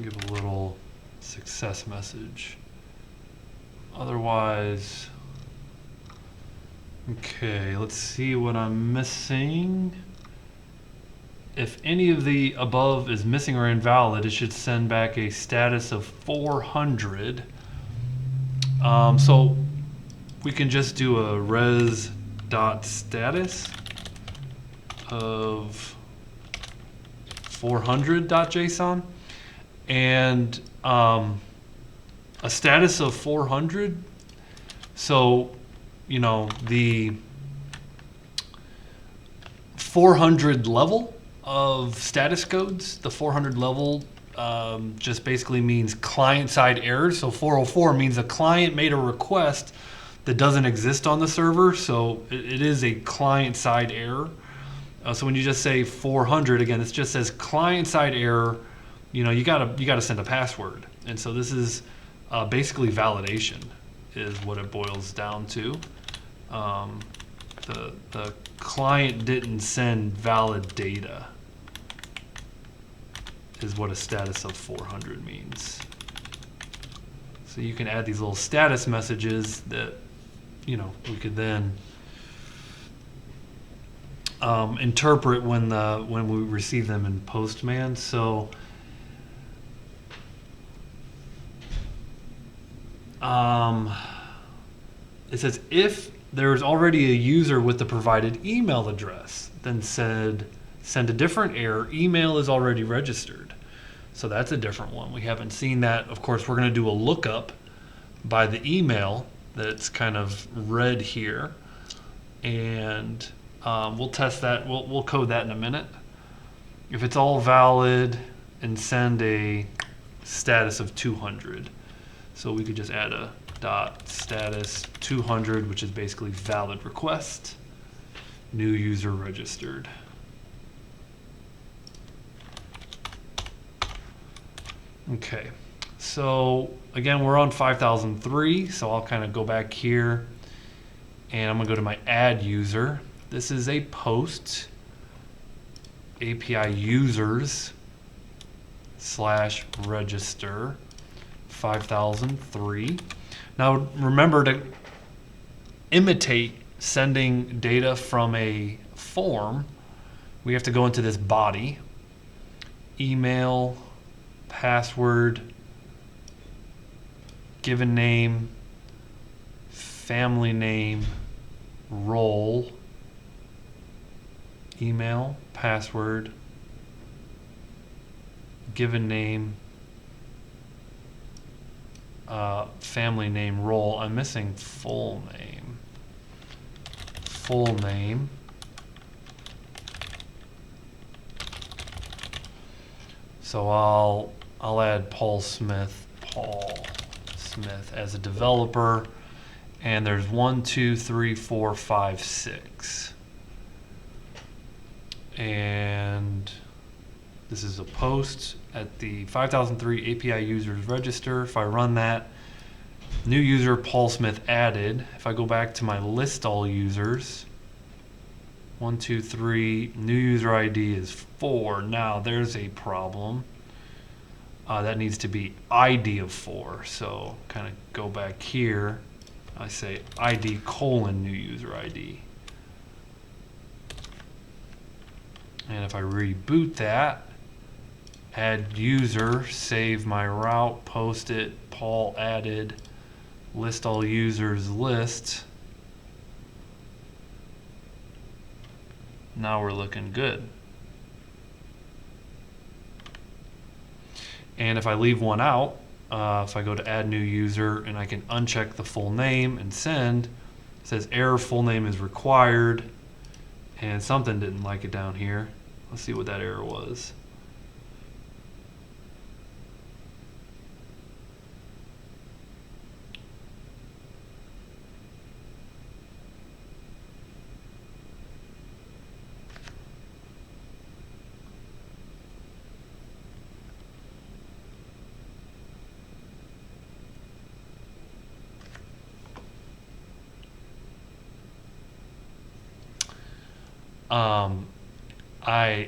give a little success message. Otherwise, okay, let's see what I'm missing. If any of the above is missing or invalid, it should send back a status of 400. So we can just do a res.status of 400.json. And a status of 400. So, you know, the 400 level of status codes, the 400 level just basically means client-side errors. So 404 means a client made a request that doesn't exist on the server. So it is a client-side error. So when you just say 400, again, it just says client-side error. You know, you gotta send a password, and so this is basically validation, is what it boils down to. The client didn't send valid data, is what a status of 400 means. So you can add these little status messages that, you know, we could then interpret when we receive them in Postman. So it says if there's already a user with the provided email address, then send a different error. Email is already registered. So that's a different one. We haven't seen that. Of course, we're going to do a lookup by the email that's kind of red here, and we'll test that. We'll code that in a minute. If it's all valid, and send a status of 200. So we could just add a dot status 200, which is basically valid request, new user registered. Okay, so again, we're on 5003, so I'll kind of go back here and I'm gonna go to my add user. This is a post API users / register 5003. Now remember to imitate sending data from a form. We have to go into this body, email, password, given name, family name, role, email, password, given name, family name, role. I'm missing full name. Full name. So I'll add Paul Smith as a developer, and there's 1, 2, 3, 4, 5, 6. And this is a post at the 5003 API users register. If I run that, new user Paul Smith added. If I go back to my list all users, 1, 2, 3, new user ID is 4. Now there's a problem. That needs to be ID of 4. So kind of go back here. I say ID colon new user ID. And if I reboot that, add user, save my route, post it, Paul added, list all users list. Now we're looking good. And if I leave one out, if I go to add new user and I can uncheck the full name and send, it says error full name is required, and something didn't like it down here. Let's see what that error was.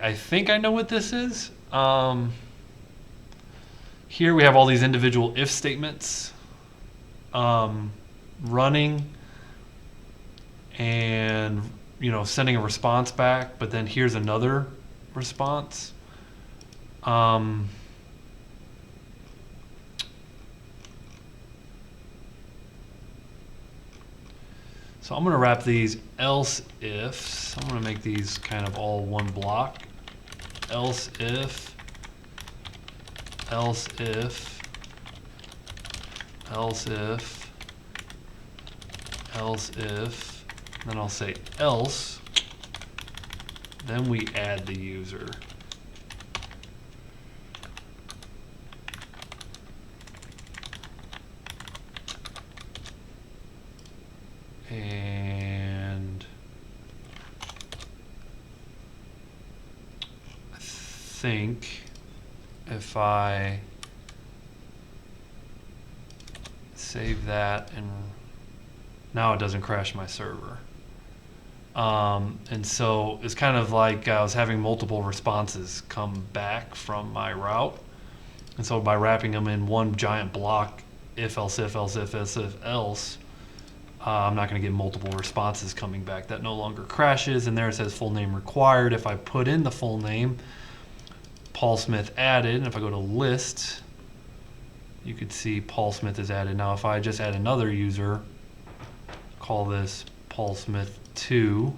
I think I know what this is. Here we have all these individual if statements running and sending a response back, but then here's another response. So I'm going to wrap these else ifs. I'm going to make these kind of all one block. Else if, else if, else if, else if. Then I'll say else. Then we add the user. And I think if I save that, and now it doesn't crash my server. And so it's kind of like I was having multiple responses come back from my route. And so by wrapping them in one giant block, if, else, if, else, if, else, if, else, I'm not going to get multiple responses coming back. That no longer crashes, and there it says full name required. If I put in the full name, Paul Smith added, and if I go to list, you could see Paul Smith is added. Now if I just add another user, call this Paul Smith 2,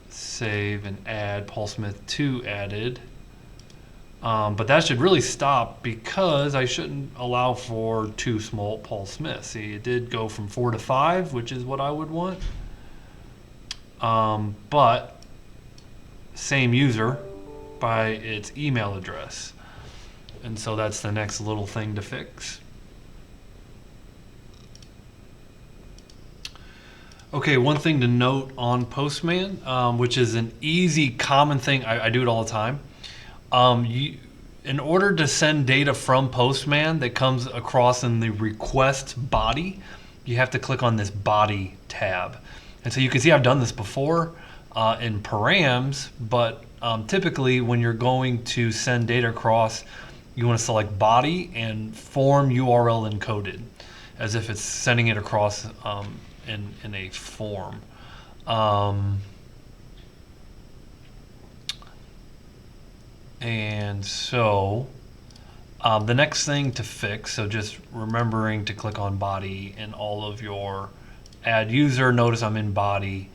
save and add Paul Smith 2 added. But that should really stop, because I shouldn't allow for 2 small Paul Smiths. See, it did go from 4 to 5, which is what I would want. But same user by its email address. And so that's the next little thing to fix. Okay, one thing to note on Postman, which is an easy, common thing. I do it all the time. In order to send data from Postman that comes across in the request body, you have to click on this body tab. And so you can see I've done this before in params, but typically when you're going to send data across, you want to select body and form URL encoded, as if it's sending it across in a form. And so the next thing to fix, so just remembering to click on body in all of your add user. Notice I'm in body,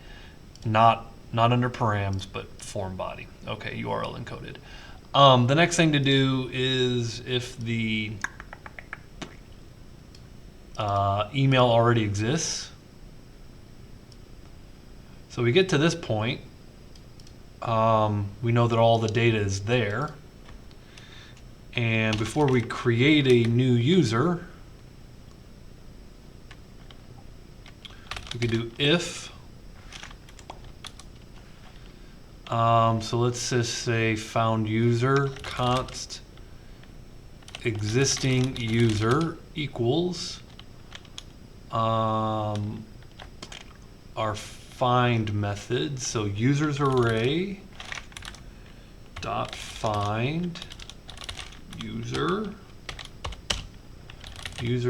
not under params, but form body. Okay, URL encoded. The next thing to do is, if the email already exists. So we get to this point. We know that all the data is there. And before we create a new user, we could do if So let's just say found user const existing user equals our find method. So users array dot find user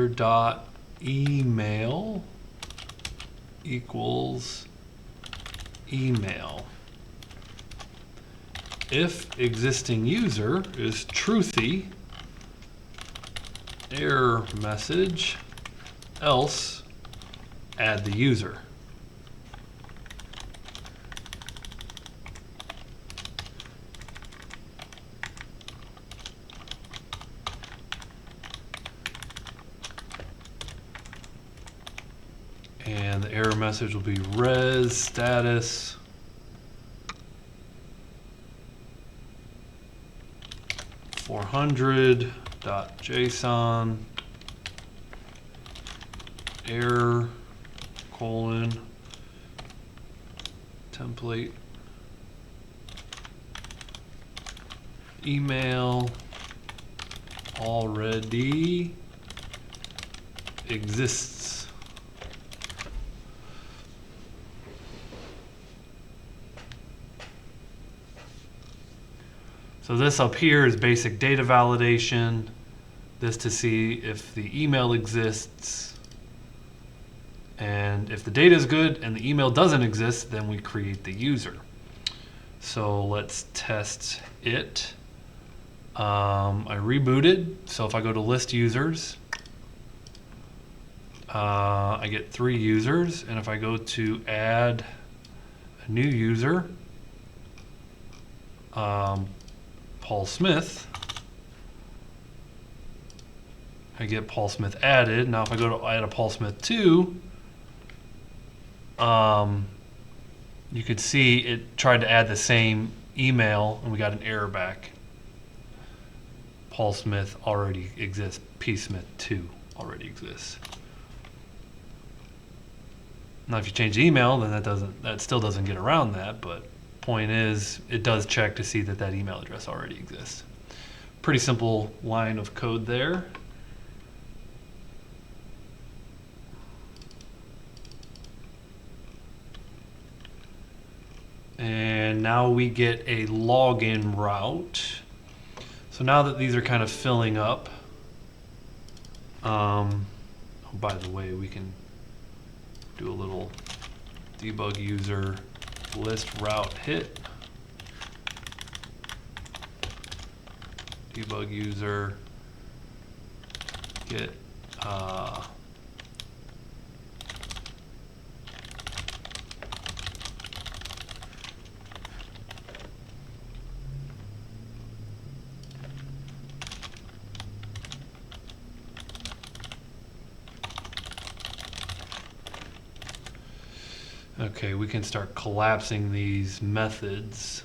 dot email equals email. If existing user is truthy, error message, else add the user. And the error message will be res status .json error colon template email already exists. So this up here is basic data validation. This to see if the email exists. And if the data is good and the email doesn't exist, then we create the user. So let's test it. I rebooted. So if I go to list users, I get 3 users. And if I go to add a new user, Paul Smith, I get Paul Smith added. Now if I go to add a Paul Smith 2, you could see it tried to add the same email and we got an error back. Paul Smith already exists. P Smith 2 already exists. Now if you change the email, then that still doesn't get around that, but point is it does check to see that that email address already exists. Pretty simple line of code there. And now we get a login route. So now that these are kind of filling up, oh, by the way, we can do a little debug user list route hit, debug user get okay, we can start collapsing these methods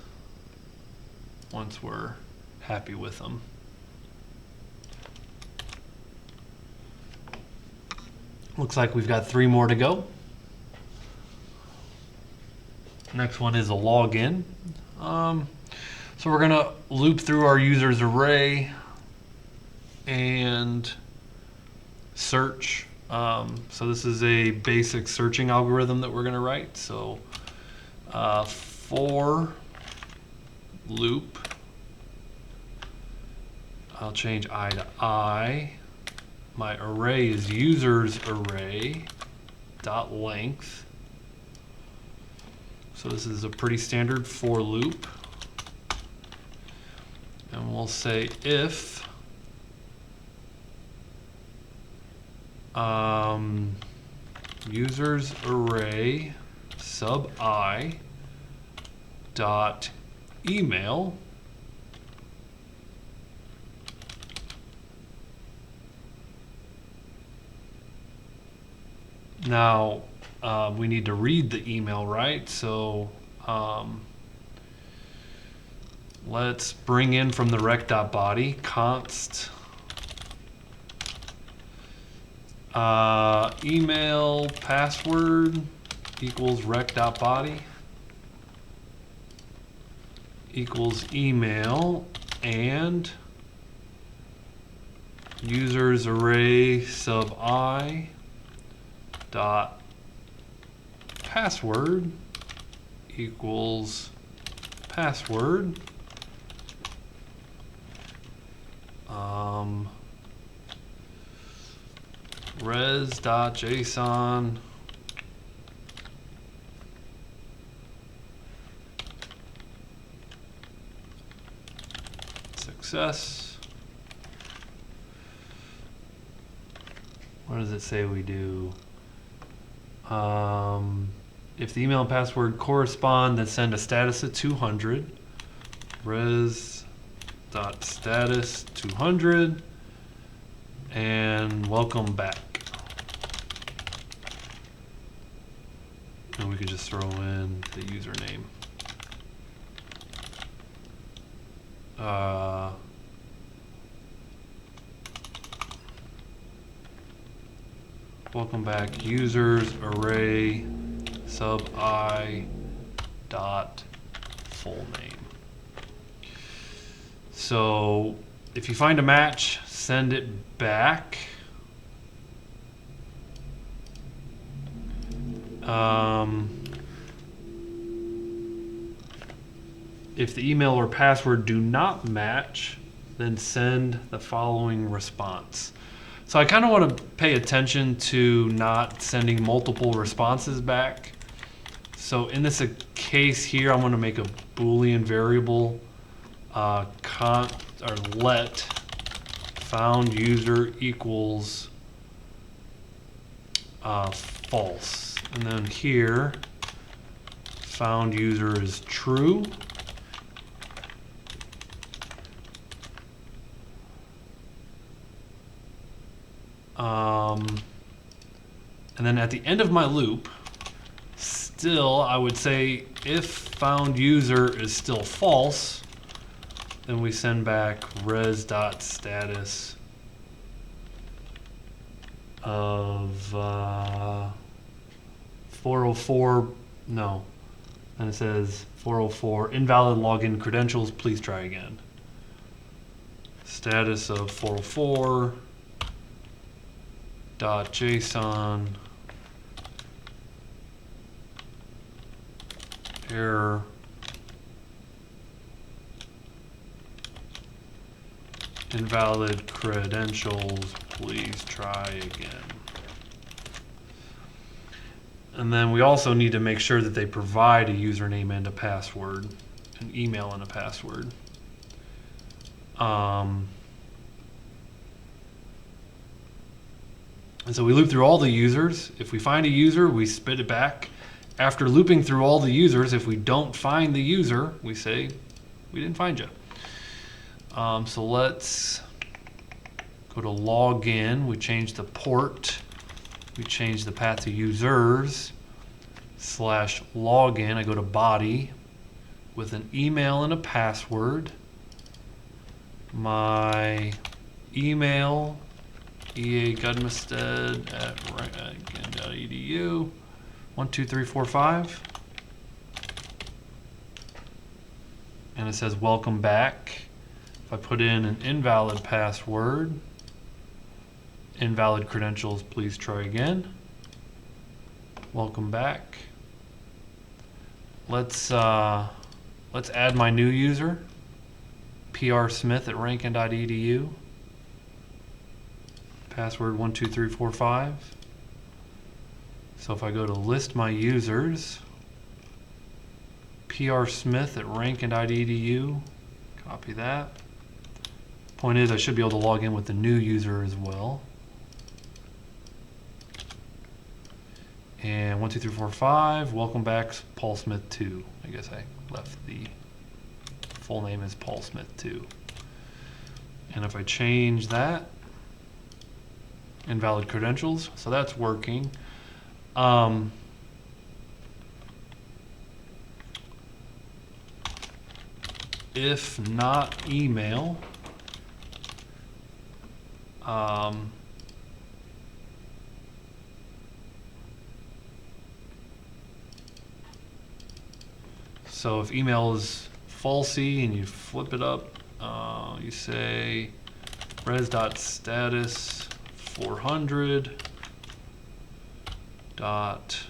once we're happy with them. Looks like we've got 3 more to go. Next one is a login. So we're gonna loop through our users array and search. So this is a basic searching algorithm that we're going to write. So for loop, I'll change I to I. My array is users array dot length. So this is a pretty standard for loop. And we'll say if users array sub I dot email now we need to read the email, right? So let's bring in from the rec.body const email password equals rec.body. equals email and users array sub I dot password equals password. Res.json success. What does it say we do? If the email and password correspond, then send a status of 200. Res.status 200 and welcome back. And we could just throw in the username. Welcome back, users array sub I dot full name. So if you find a match, send it back. If the email or password do not match, then send the following response. So I kind of want to pay attention to not sending multiple responses back. So in this case here, I'm going to make a Boolean variable let found user equals false, and then here found user is true. And then at the end of my loop, still I would say if found user is still false, then we send back res.status of 404, no, and it says 404 invalid login credentials, please try again. Status of 404 dot JSON error invalid credentials, please try again. And then we also need to make sure that they provide a username and a password, an email and a password. And so we loop through all the users. If we find a user, we spit it back. After looping through all the users, if we don't find the user, we say, we didn't find you. So let's go to login. We change the port. We change the path to users /login. I go to body with an email and a password. My email, eagudmested@edu, 12345. And it says welcome back. If I put in an invalid password, invalid credentials, please try again. Welcome back. Let's add my new user, prsmith@rankin.edu. Password 12345. So if I go to list my users, prsmith@rankin.edu, copy that. Point is, I should be able to log in with the new user as well. And 12345, welcome back, Paul Smith 2. I guess I left the full name as Paul Smith 2. And if I change that, invalid credentials, so that's working. If not email, so if email is falsy and you flip it up. You say res.status 400 dot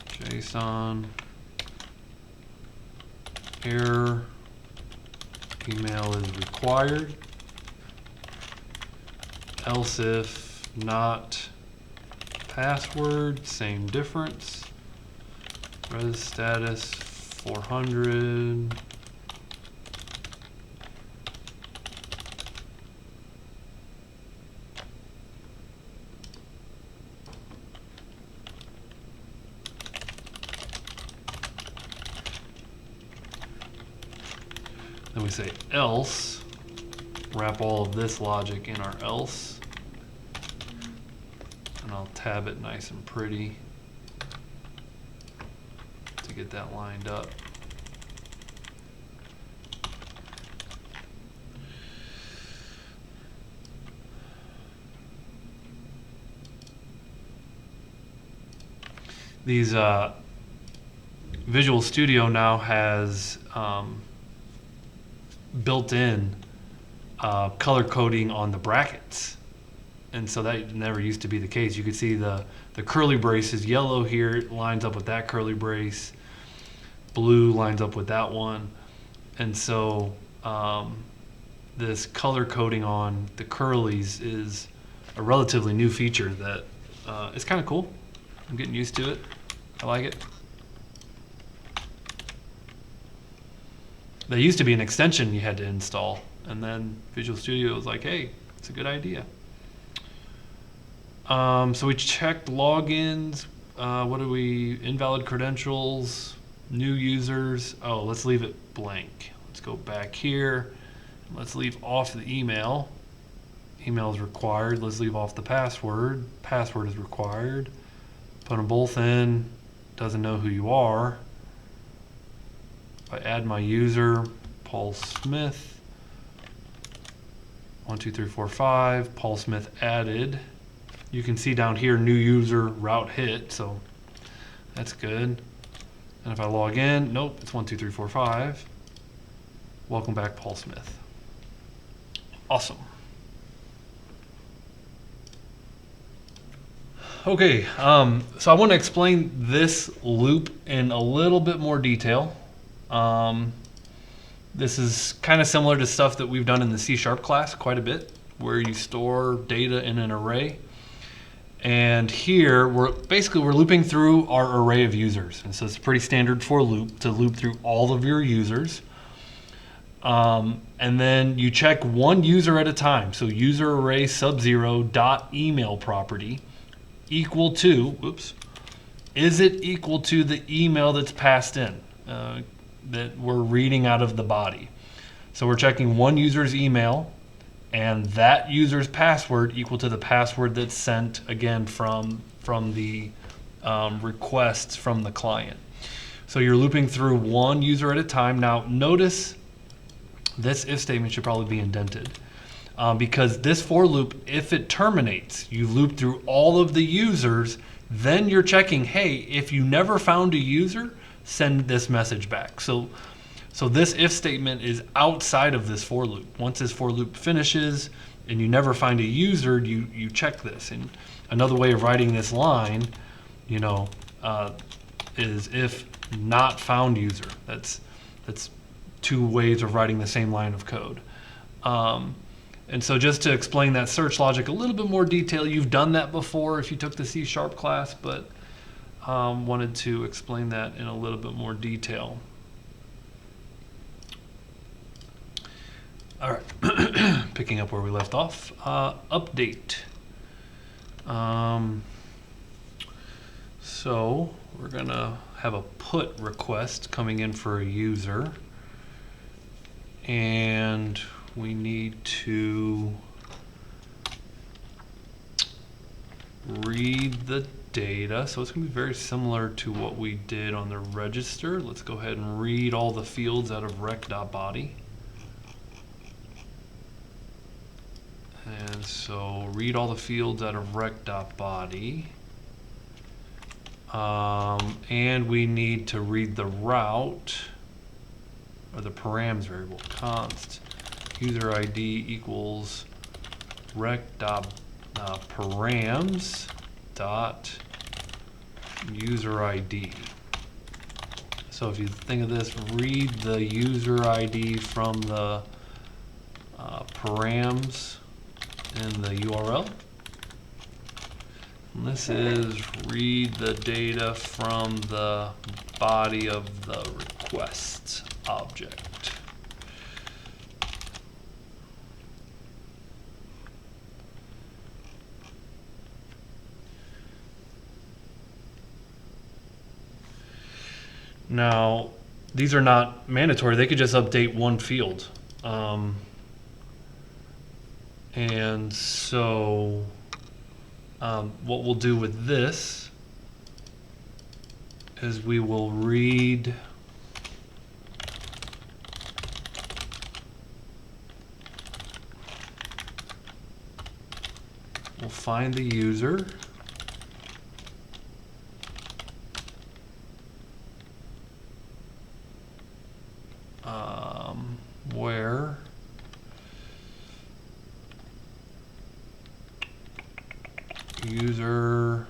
JSON error email is required, else if not password, same difference, res status 400 then we say else, wrap all of this logic in our else, and I'll tab it nice and pretty to get that lined up. These Visual Studio now has built-in color coding on the brackets, and so that never used to be the case. You could see the curly brace is yellow here, it lines up with that curly brace, blue lines up with that one, and so this color coding on the curlies is a relatively new feature that is kind of cool. I'm getting used to it. I like it. There used to be an extension you had to install, and then Visual Studio was like, hey, it's a good idea. So we checked logins. What are we? Invalid credentials, new users. Oh, let's leave it blank. Let's go back here. Let's leave off the email. Email is required. Let's leave off the password. Password is required. Put them both in. Doesn't know who you are. I add my user, Paul Smith, 1, 2, 3, 4, 5, Paul Smith added. You can see down here, new user, route hit, so that's good. And if I log in, nope, it's 1, 2, 3, 4, 5. Welcome back, Paul Smith. Awesome. Okay, so I want to explain this loop in a little bit more detail. This is kind of similar to stuff that we've done in the C# class quite a bit, where you store data in an array. And here, we're looping through our array of users. And so it's pretty standard for a loop to loop through all of your users. And then you check one user at a time. So user array sub0 dot email property equal to, whoops, is it equal to the email that's passed in? That we're reading out of the body. So we're checking one user's email and that user's password equal to the password that's sent again from the requests from the client. So you're looping through one user at a time. Now notice this if statement should probably be indented because this for loop, if it terminates, you loop through all of the users, then you're checking, hey, if you never found a user, send this message back. So this if statement is outside of this for loop. Once this for loop finishes and you never find a user, you check this. And another way of writing this line, is if not found user. That's two ways of writing the same line of code. And so just to explain that search logic a little bit more detail, you've done that before if you took the C# class, but wanted to explain that in a little bit more detail. All right, picking up where we left off, update. So we're gonna have a put request coming in for a user, and we need to read the data. So it's going to be very similar to what we did on the register. Let's go ahead and read all the fields out of rec.body. And so read all the fields out of rec.body. And we need to read the route or the params variable, const user ID equals rec dot params dot user ID. So if you think of this, read the user ID from the params in the URL. And this is read the data from the body of the request object. Now, these are not mandatory. They could just update one field. And so what we'll do with this is we will read we'll find the user, where user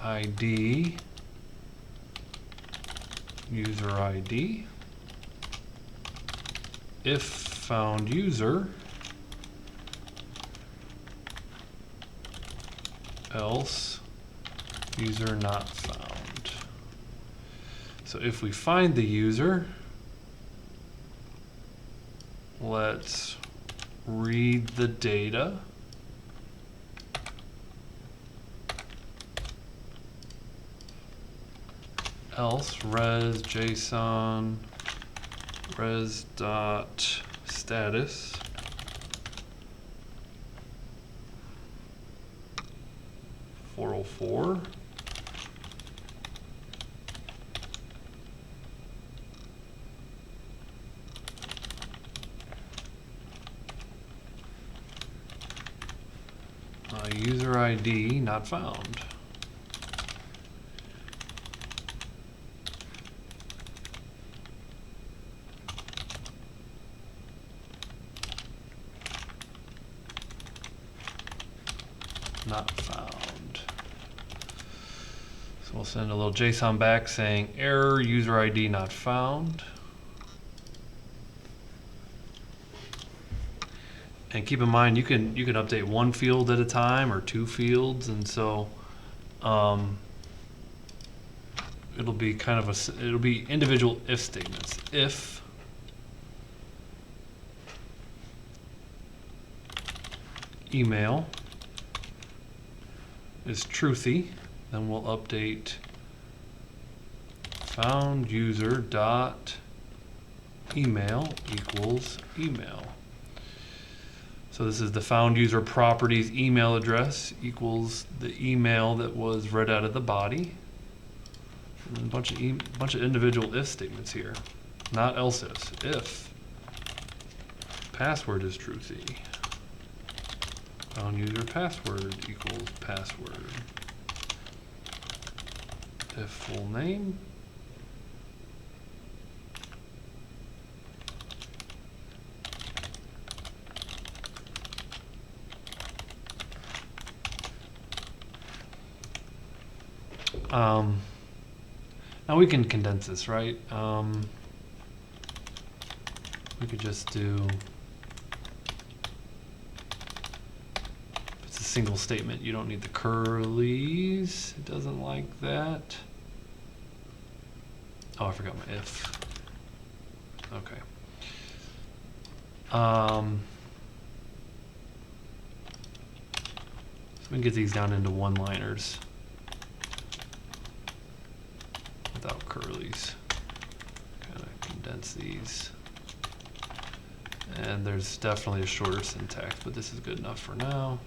ID, if found user, else user not found. So if we find the user, let's read the data. Else res JSON res dot status (404) user ID not found. Not found. So we'll send a little JSON back saying error, user ID not found. And keep in mind, you can update one field at a time or two fields, and so it'll be kind of it'll be individual if statements. If email is truthy, then we'll update found user dot email equals email. So this is the found user properties email address equals the email that was read out of the body. And a bunch of individual if statements here, not else ifs. If password is truthy, found user password equals password. If full name, now we can condense this, right? We could just do, if it's a single statement, you don't need the curlies. It doesn't like that. Oh, I forgot my if. Okay. So we can get these down into one-liners without curlies. Kind of condense these. And there's definitely a shorter syntax, but this is good enough for now.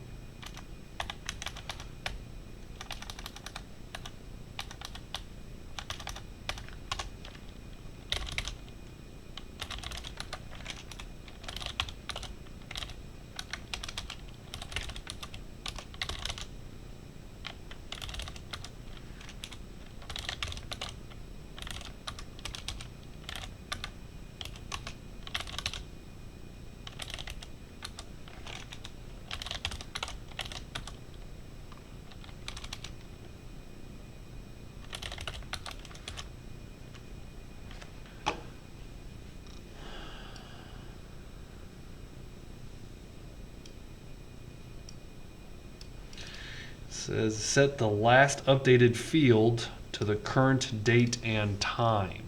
says set the last updated field to the current date and time.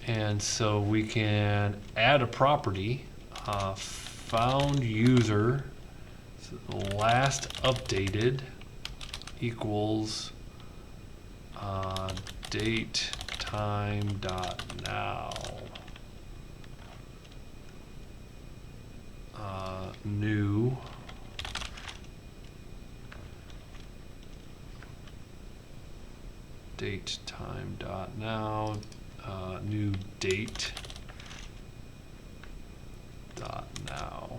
And so we can add a property, found user, so the last updated equals date time dot now. New date time dot now, new date dot now.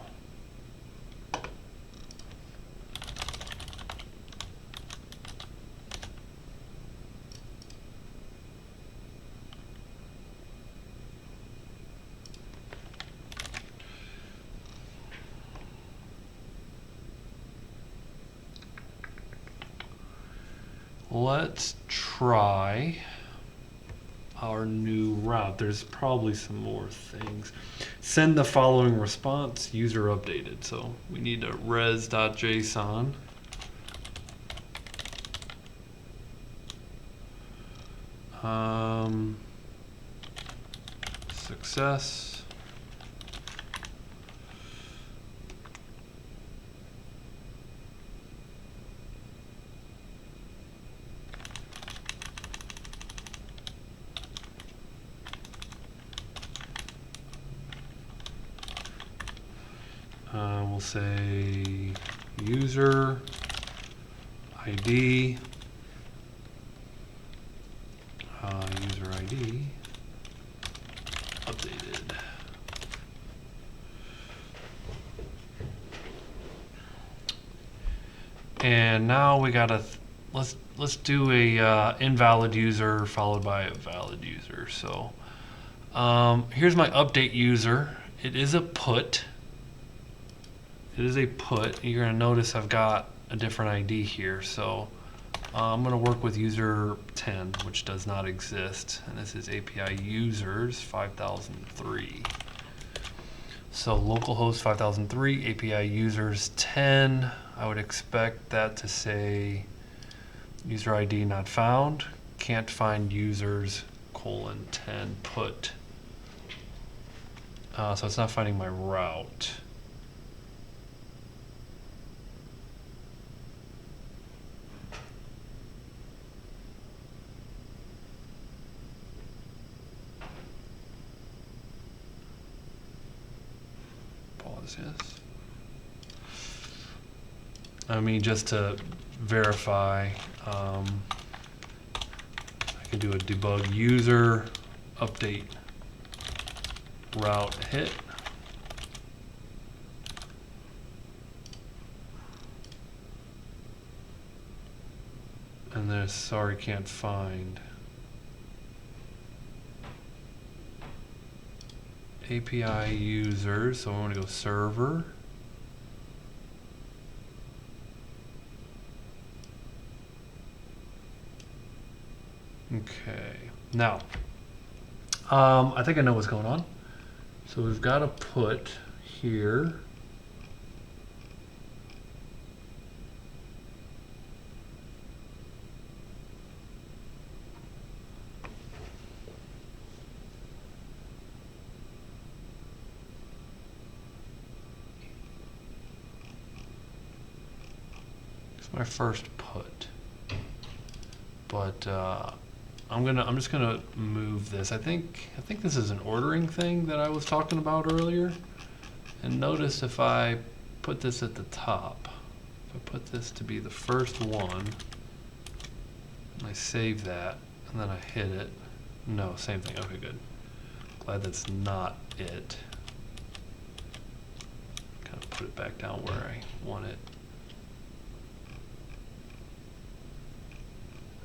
Let's try our new route. There's probably some more things. Send the following response, user updated. So we need a res.json. Success. We'll say user ID, user ID updated. And now we gotta let's do a invalid user followed by a valid user. So here's my update user. It is a put. It is a put. You're going to notice I've got a different ID here. So I'm going to work with user 10, which does not exist. And this is API users 5003. So localhost 5003, API users 10. I would expect that to say user ID not found. Can't find users : 10 put. So it's not finding my route. Yes. I mean, just to verify, I can do a debug user update route hit. And then sorry, can't find. API users, so I want to go server. Okay, now, I think I know what's going on. So we've got to put here. My first put, but I'm just gonna move this. I think this is an ordering thing that I was talking about earlier. And notice if I put this at the top, if I put this to be the first one, and I save that, and then I hit it. No, same thing. Okay, good. Glad that's not it. Kind of put it back down where I want it.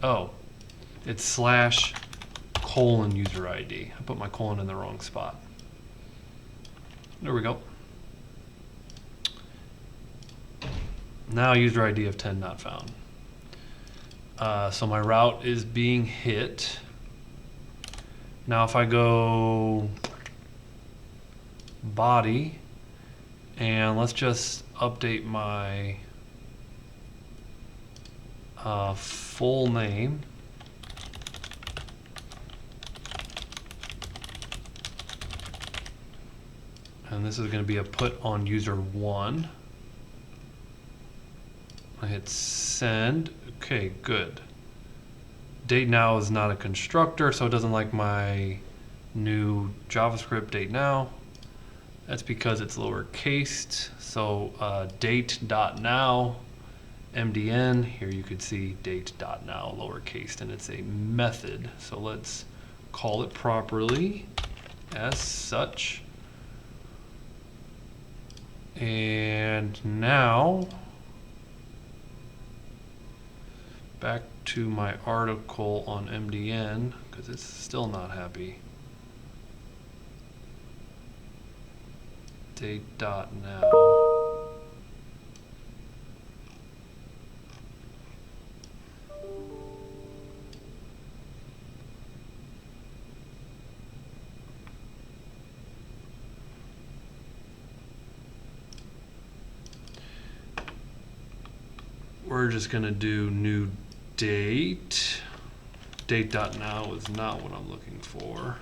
Oh, it's / user ID. I put my colon in the wrong spot. There we go. Now user ID of 10 not found. So my route is being hit. Now if I go body, and let's just update my full name. And this is going to be a put on user 1. I hit send. Okay, good. Date now is not a constructor, so it doesn't like my new JavaScript date now. That's because it's lowercase. So date.now MDN. Here you could see date.now lowercase, and it's a method. So let's call it properly as such. And now back to my article on MDN, because it's still not happy. Date.now. We're just going to do new date. Date.now is not what I'm looking for.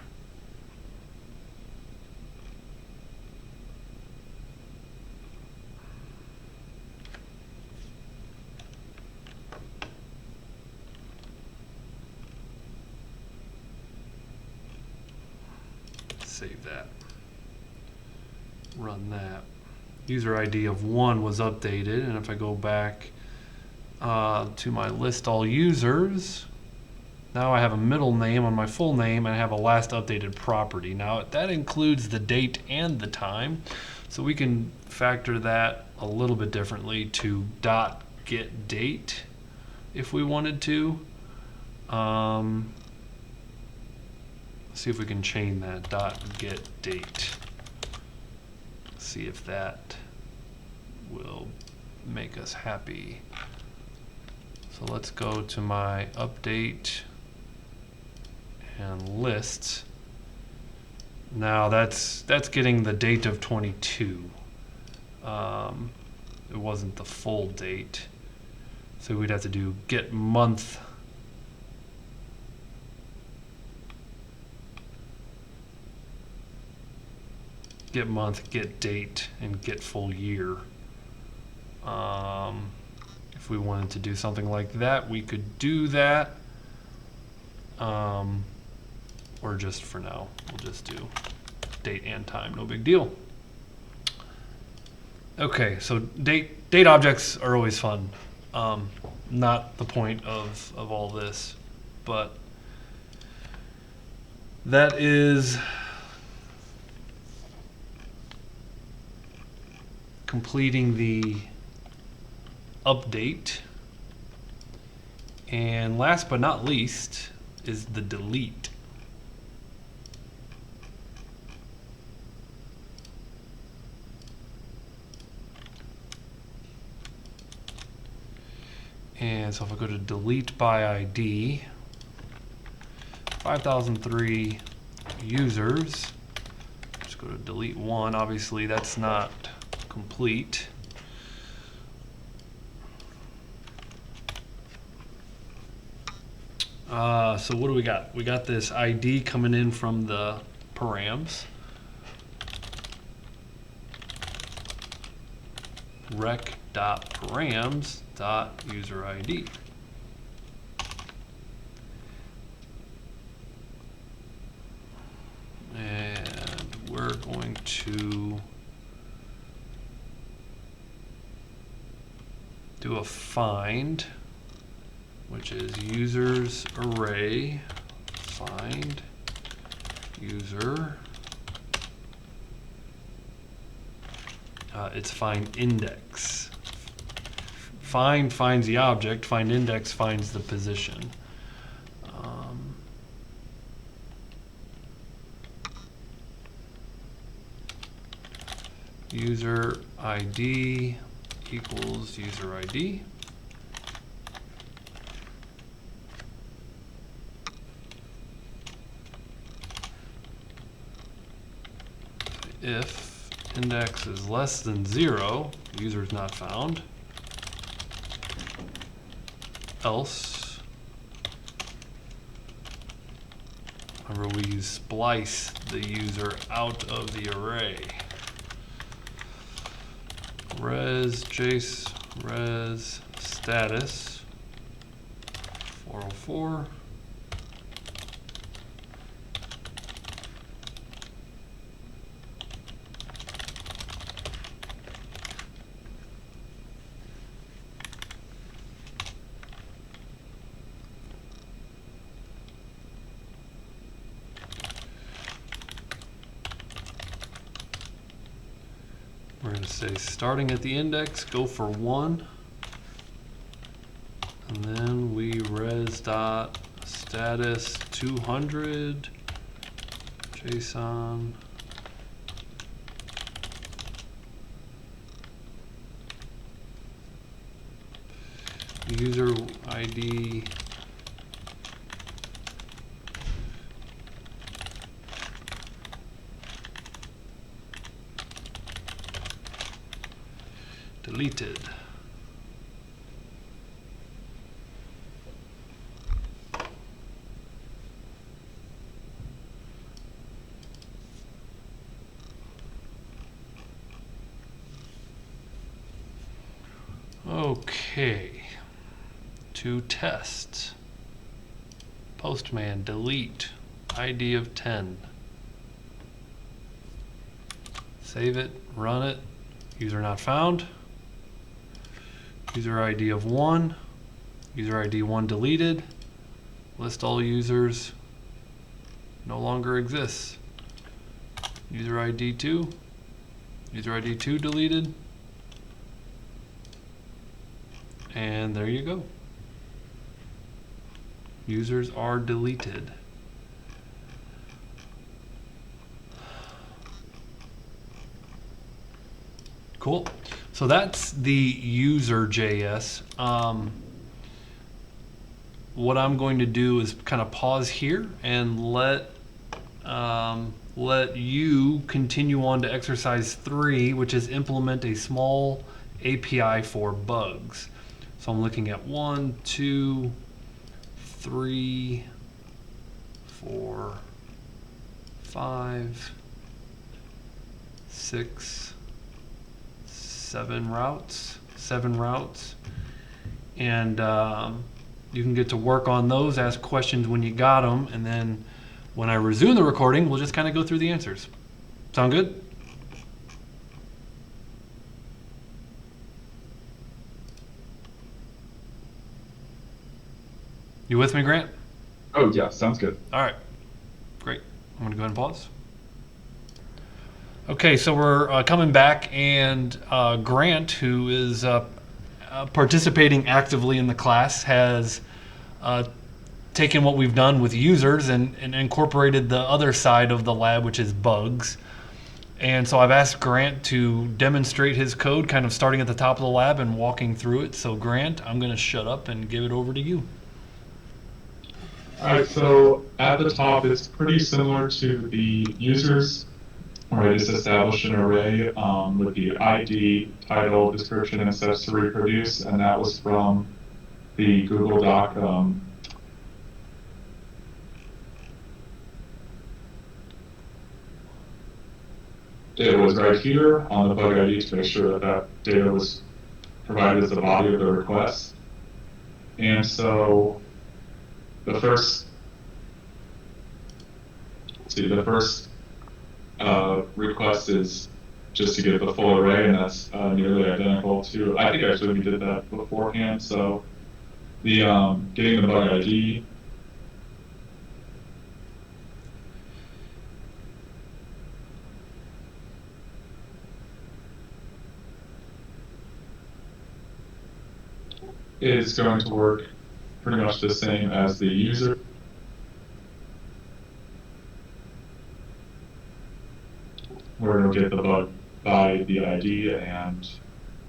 Save that. Run that. User ID of 1 was updated, and if I go back to my list all users, now I have a middle name on my full name, and I have a last updated property. Now that includes the date and the time, so we can factor that a little bit differently to .get date if we wanted to. See if we can chain that .get date. See if that will make us happy. So let's go to my update and lists. Now that's getting the date of 22. It wasn't the full date, so we'd have to do get month. Get month, get date, and get full year. If we wanted to do something like that, we could do that. Or just for now, we'll just do date and time, no big deal. Okay, so date objects are always fun. Not the point of all this, but that is completing the update. And last but not least is the delete. And so if I go to delete by ID, 5003 users, just go to delete 1. Obviously that's not complete. So what do we got? We got this ID coming in from the params. rec.params.userid. And we're going to do a find, which is users array find user. It's find index. Find finds the object, find index finds the position. User ID equals user ID. If index is less than 0, user is not found. else. Remember, we use splice the user out of the array. Res status 404. We're going to say starting at the index, go for 1. And then we res dot status 200 JSON. User ID deleted. Okay, to test. Postman delete ID of 10. Save it, run it. User not found. User ID of 1. User ID 1 deleted. List all users. No longer exists. User ID 2. User ID 2 deleted. And there you go. Users are deleted. Cool. So that's the user.js. What I'm going to do is kind of pause here and let you continue on to exercise 3, which is implement a small API for bugs. So I'm looking at 1, 2, 3, 4, 5, 6, 7 routes, and you can get to work on those, ask questions when you got them, and then when I resume the recording, we'll just kind of go through the answers. Sound good? You with me, Grant? Oh, yeah, sounds good. All right, great. I'm going to go ahead and pause. Okay, so we're coming back, and Grant, who is participating actively in the class, has taken what we've done with users and incorporated the other side of the lab, which is bugs. And so I've asked Grant to demonstrate his code, kind of starting at the top of the lab and walking through it. So Grant, I'm going to shut up and give it over to you. All right, so at the top, it's pretty similar to the users, where I just establish an array with the ID, title, description, and steps to reproduce, and that was from the Google Doc. It was right here on the bug ID to make sure that that data was provided as the body of the request. And so the first request is just to get the full array, and that's nearly identical to, I think actually we did that beforehand. So the getting the bug ID, is going to work pretty much the same as the user. We're going to get the bug by the ID and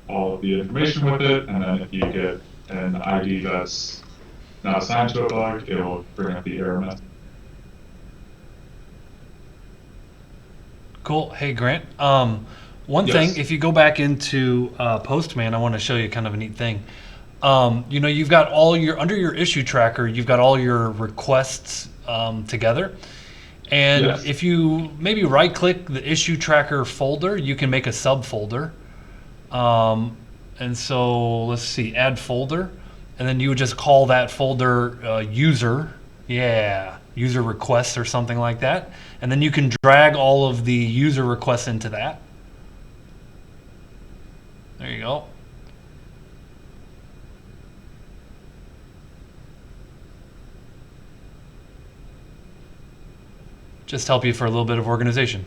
all of the information with it, and then if you get an ID that's not assigned to a bug, it will bring up the error message. Cool. Hey, Grant. One Yes. thing, if you go back into Postman, I want to show you kind of a neat thing. You've got all your under your issue tracker. You've got all your requests together. And Yes. if you maybe right click the issue tracker folder, you can make a subfolder. And so let's see, add folder. And then you would just call that folder user. Yeah, user requests or something like that. And then you can drag all of the user requests into that. There you go. Just help you for a little bit of organization.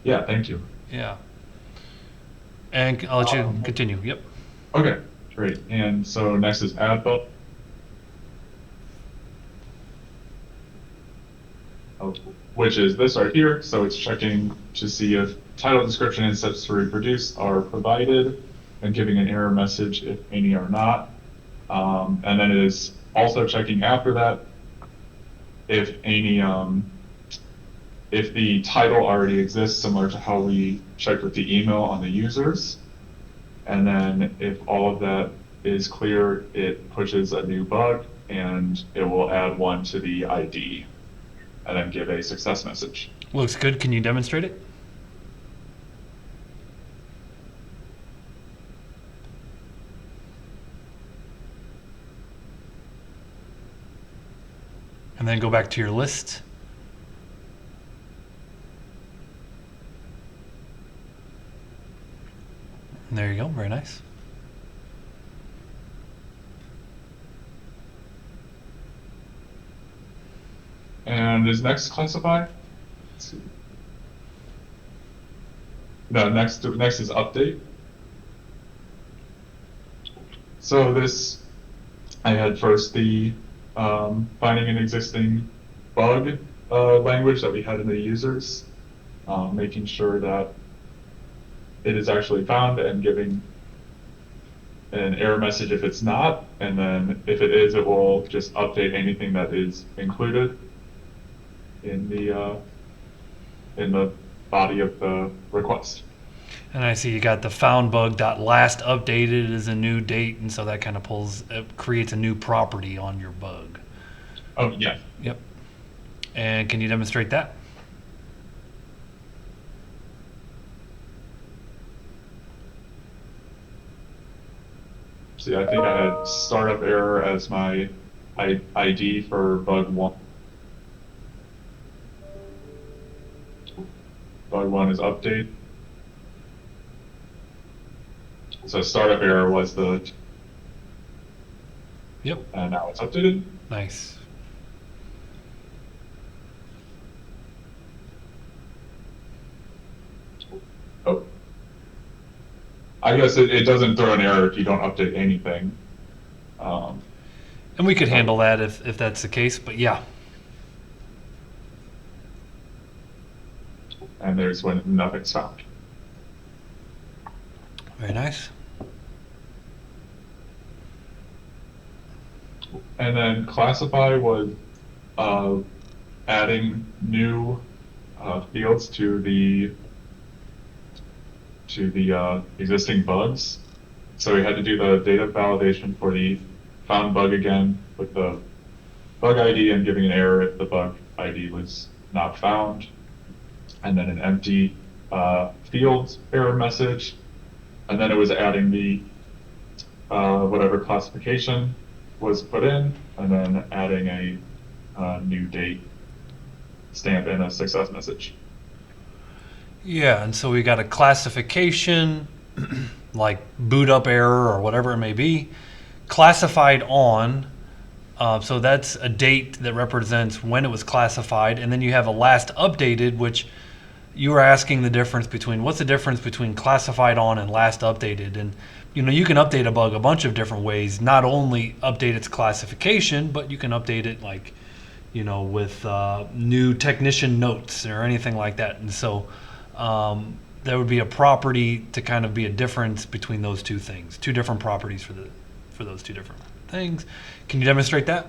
Yeah, thank you. Yeah. And I'll let you continue. Yep. Okay, great. And so next is add bug. Which is this right here. So it's checking to see if title, description, and sets to reproduce are provided and giving an error message if any are not. And then it is also checking after that if any, if the title already exists, similar to how we checked with the email on the users. And then if all of that is clear, it pushes a new bug and it will add one to the ID and then give a success message. Looks good. Can you demonstrate it? And then go back to your list. And there you go. Very nice. And is next classify? Let's see. No, next is update. So this, I had first the finding an existing bug language that we had in the users, making sure that it is actually found and giving an error message if it's not, and then if it is, it will just update anything that is included in the body of the request. And I see you got the found bug dot last updated is a new date, and so that kind of creates a new property on your bug. Oh, yeah. Yep. And can you demonstrate that? See, I think I had startup error as my ID for bug one. Bug one is update. So startup error was the. Yep. And now it's updated. Nice. Oh. I guess it doesn't throw an error if you don't update anything. And we could handle that if that's the case, but yeah. And there's when nothing's found. Very nice. And then classify was adding new fields to the existing bugs. So we had to do the data validation for the found bug again with the bug ID and giving an error if the bug ID was not found. And then an empty field error message. And then it was adding the whatever classification was put in, and then adding a new date stamp and a success message. Yeah, and so we got a classification, like boot up error or whatever it may be, classified on. So that's a date that represents when it was classified, and then you have a last updated, which you were asking the difference between what's the difference between classified on and last updated. And you can update a bug a bunch of different ways. Not only update its classification, but you can update it like with new technician notes or anything like that. And so there would be a property to kind of be a difference between those two things, two different properties for those two different things. Can you demonstrate that?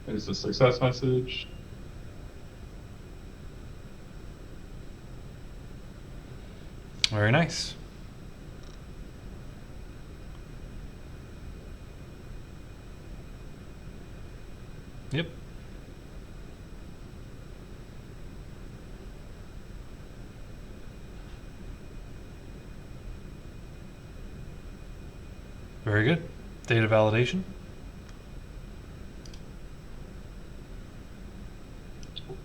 is the success message. Very nice. Yep. Very good. Data validation.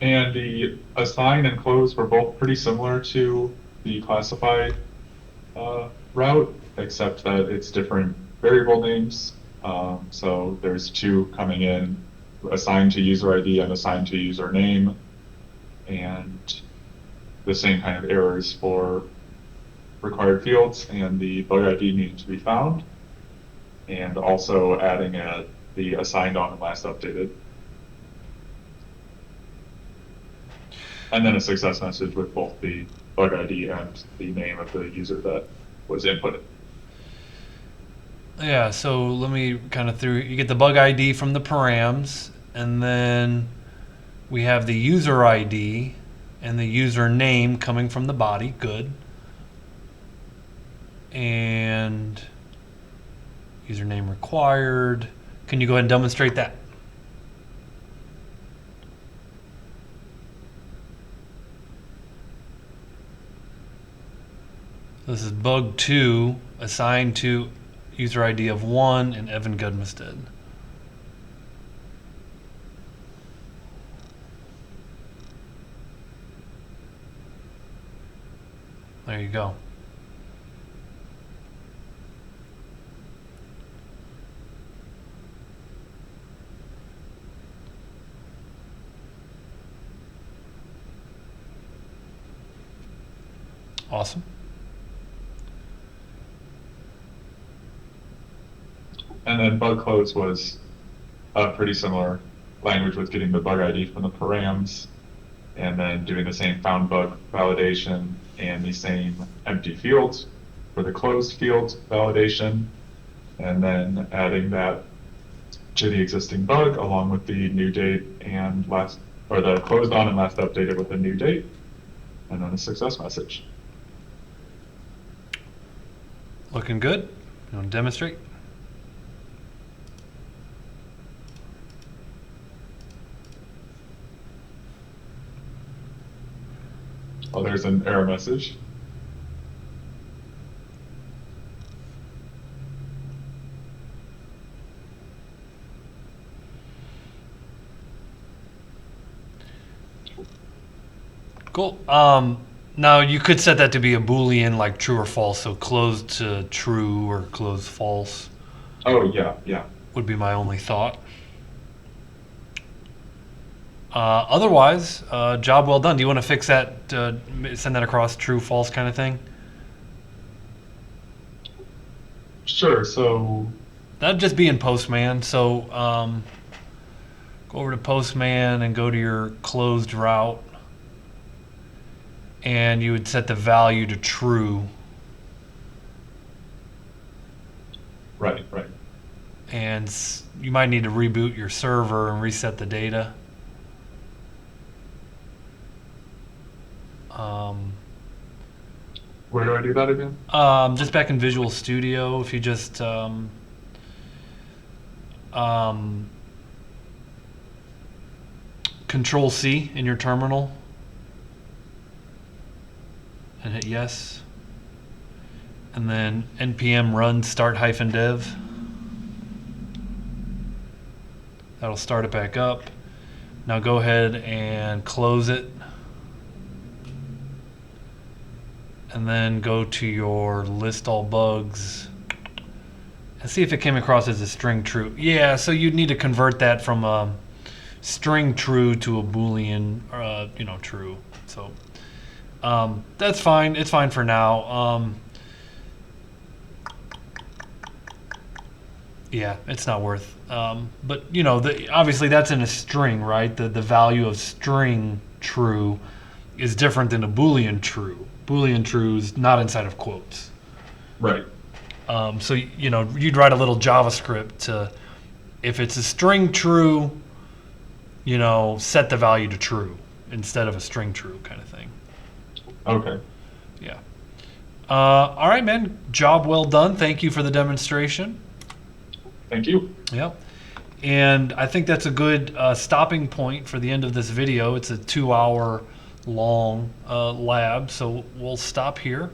And the assign and close were both pretty similar to the classify route, except that it's different variable names. So there's two coming in, assigned to user ID and assigned to username, and the same kind of errors for required fields and the bug ID needing to be found, and also adding the assigned on and last updated. And then a success message with both the bug ID and the name of the user that was inputted. Yeah, so let me kind of you get the bug ID from the params, and then we have the user ID and the username coming from the body. Good. And username required. Can you go ahead and demonstrate that? This is bug 2 assigned to user ID of 1 and Evan Gudmested. There you go. Awesome. And then bug close was a pretty similar language with getting the bug ID from the params, and then doing the same found bug validation and the same empty fields for the closed field validation, and then adding that to the existing bug along with the new date and last, or the closed on and last updated with a new date, and then a success message. Looking good. You want to demonstrate? Oh, there's an error message. Cool. Now you could set that to be a Boolean, like true or false. So closed to true or closed false Oh, yeah, yeah. would be my only thought. Otherwise, job well done. Do you want to fix that, send that across true, false kind of thing? Sure, so That'd just be in Postman. So go over to Postman and go to your closed route. And you would set the value to true. right. And you might need to reboot your server and reset the data. Where do I do that again? Just back in Visual Studio, if you just Control C in your terminal and hit yes, and then npm run start-dev. That'll start it back up. Now go ahead and close it, and then go to your list all bugs and see if it came across as a string true. Yeah, so you'd need to convert that from a string true to a Boolean, true. So that's fine. It's fine for now. Yeah, it's not worth. But obviously that's in a string, right? The value of string true is different than a Boolean true. Boolean true is not inside of quotes. Right. So you'd write a little JavaScript to, if it's a string true, you know, set the value to true instead of a string true kind of thing. Okay. Yeah. All right, man. Job well done. Thank you for the demonstration. Thank you. Yep. And I think that's a good stopping point for the end of this video. It's a 2-hour long lab, so we'll stop here.